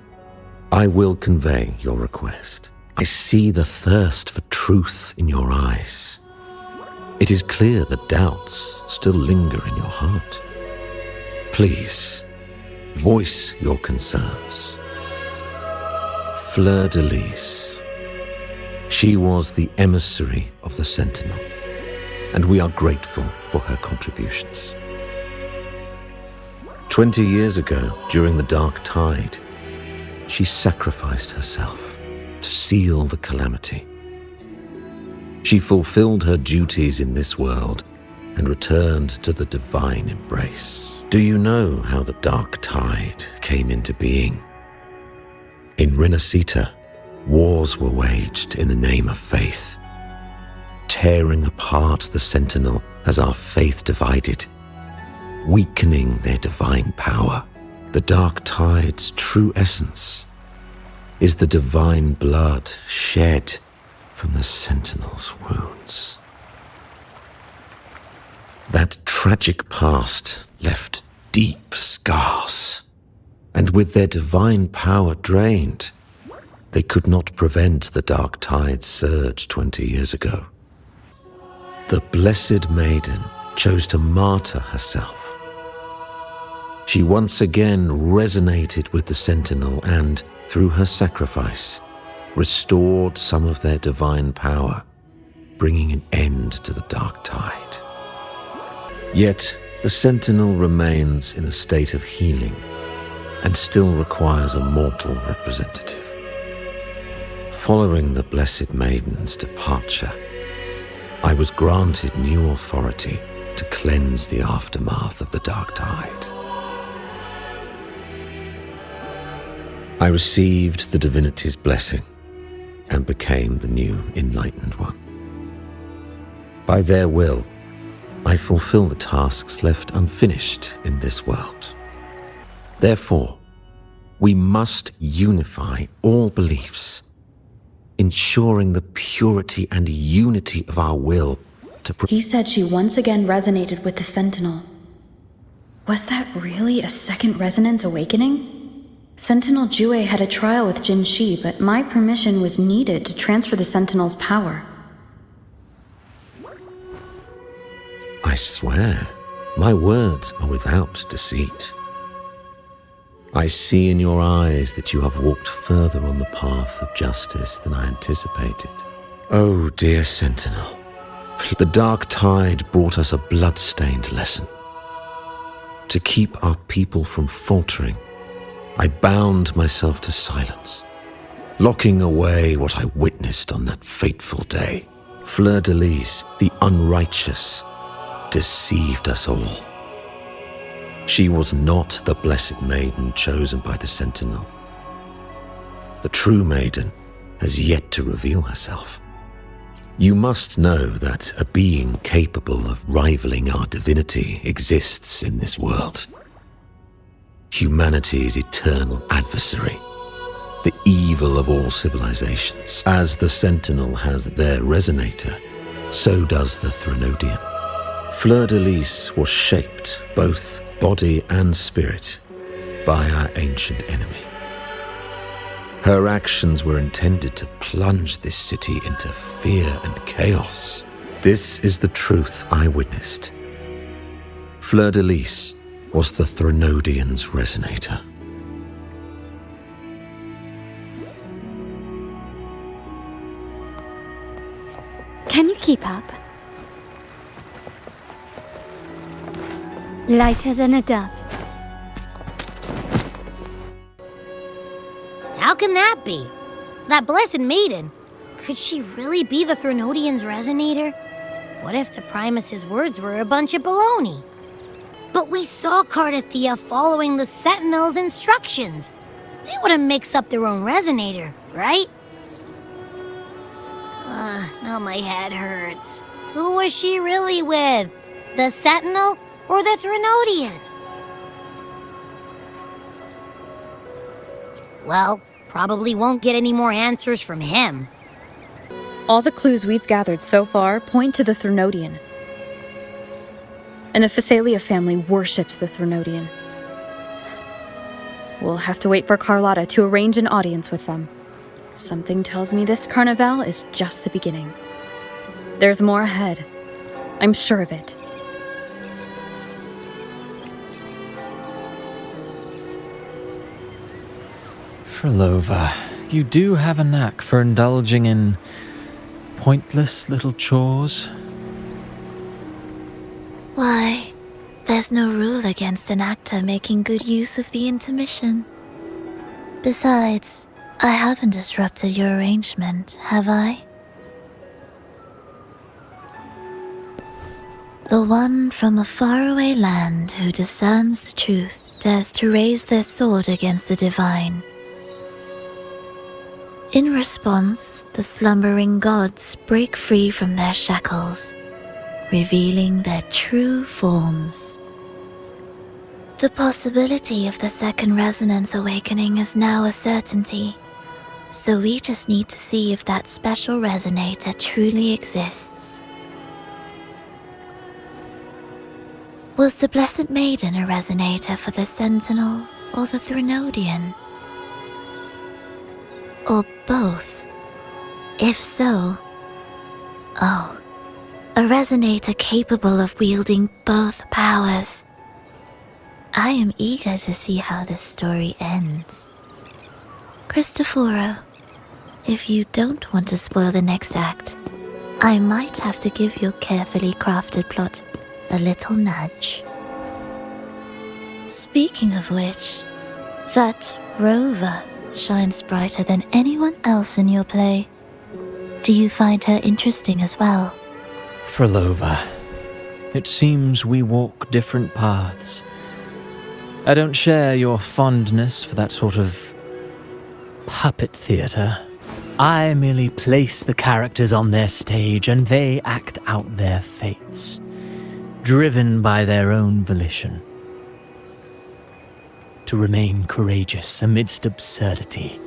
I will convey your request. I see the thirst for truth in your eyes. It is clear that doubts still linger in your heart. Please, voice your concerns. Fleur-de-Lis. She was the emissary of the Sentinel, and we are grateful for her contributions. 20 years ago, during the Dark Tide, she sacrificed herself to seal the calamity. She fulfilled her duties in this world and returned to the divine embrace. Do you know how the Dark Tide came into being? In Rinascita, wars were waged in the name of faith, tearing apart the Sentinel as our faith divided, weakening their divine power. The Dark Tide's true essence is the divine blood shed from the Sentinel's wounds. That tragic past left deep scars, and with their divine power drained, they could not prevent the Dark Tide's surge 20 years ago. The Blessed Maiden chose to martyr herself. She once again resonated with the Sentinel and, through her sacrifice, restored some of their divine power, bringing an end to the Dark Tide. Yet, the Sentinel remains in a state of healing and still requires a mortal representative. Following the Blessed Maiden's departure, I was granted new authority to cleanse the aftermath of the Dark Tide. I received the divinity's blessing and became the new Enlightened One. By their will, I fulfill the tasks left unfinished in this world. Therefore, we must unify all beliefs, ensuring the purity and unity of our will to... He said she once again resonated with the Sentinel. Was that really a second resonance awakening? Sentinel Jue had a trial with Jin Shi, but my permission was needed to transfer the Sentinel's power. I swear, my words are without deceit. I see in your eyes that you have walked further on the path of justice than I anticipated. Oh, dear Sentinel, the dark tide brought us a blood-stained lesson. To keep our people from faltering, I bound myself to silence, locking away what I witnessed on that fateful day. Fleur-de-Lis, the unrighteous, deceived us all. She was not the blessed maiden chosen by the Sentinel. The true maiden has yet to reveal herself. You must know that a being capable of rivaling our divinity exists in this world. Humanity's eternal adversary, the evil of all civilizations. As the Sentinel has their resonator, so does the Threnodian. Fleur-de-Lis was shaped, both body and spirit, by our ancient enemy. Her actions were intended to plunge this city into fear and chaos. This is the truth I witnessed. Fleur-de-Lis was the Threnodian's resonator. Can you keep up? Lighter than a dove. How can that be? That blessed maiden, could she really be the Threnodian's resonator? What if the Primus's words were a bunch of baloney? But we saw Cardathea following the Sentinel's instructions. They wouldn't mix up their own resonator, right? Now my head hurts. Who was she really with? The Sentinel or the Threnodian? Well, probably won't get any more answers from him. All the clues we've gathered so far point to the Threnodian. And the Phasalia family worships the Threnodian. We'll have to wait for Carlotta to arrange an audience with them. Something tells me this carnivale is just the beginning. There's more ahead. I'm sure of it. Frolova, you do have a knack for indulging in pointless little chores. Why, there's no rule against an actor making good use of the intermission. Besides, I haven't disrupted your arrangement, have I? The one from a faraway land who discerns the truth dares to raise their sword against the divine. In response, the slumbering gods break free from their shackles, revealing their true forms. The possibility of the second resonance awakening is now a certainty, so we just need to see if that special resonator truly exists. Was the Blessed Maiden a resonator for the Sentinel or the Threnodian? Or both? If so, a resonator capable of wielding both powers. I am eager to see how this story ends. Cristoforo, if you don't want to spoil the next act, I might have to give your carefully crafted plot a little nudge. Speaking of which, that rover shines brighter than anyone else in your play. Do you find her interesting as well? Frolova, it seems we walk different paths. I don't share your fondness for that sort of puppet theatre. I merely place the characters on their stage and they act out their fates, driven by their own volition. To remain courageous amidst absurdity.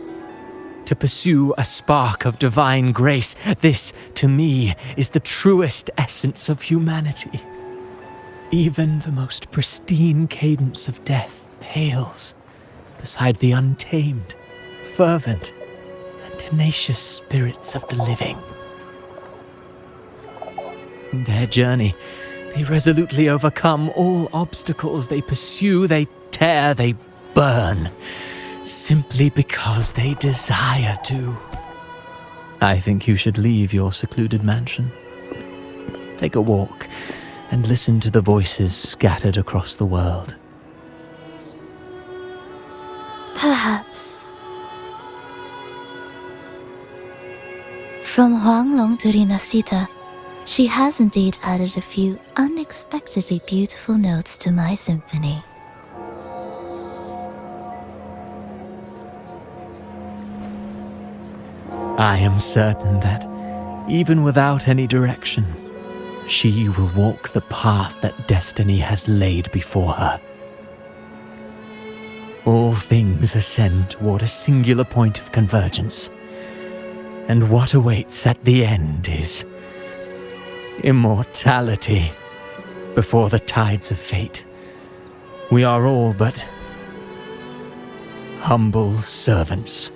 To pursue a spark of divine grace. This, to me, is the truest essence of humanity. Even the most pristine cadence of death pales beside the untamed, fervent, and tenacious spirits of the living. In their journey, they resolutely overcome all obstacles. They pursue, they tear, they burn, simply because they desire to. I think you should leave your secluded mansion. Take a walk and listen to the voices scattered across the world. Perhaps. From Huanglong to Rinascita, she has indeed added a few unexpectedly beautiful notes to my symphony. I am certain that, even without any direction, she will walk the path that destiny has laid before her. All things ascend toward a singular point of convergence, and what awaits at the end is immortality before the tides of fate. We are all but humble servants.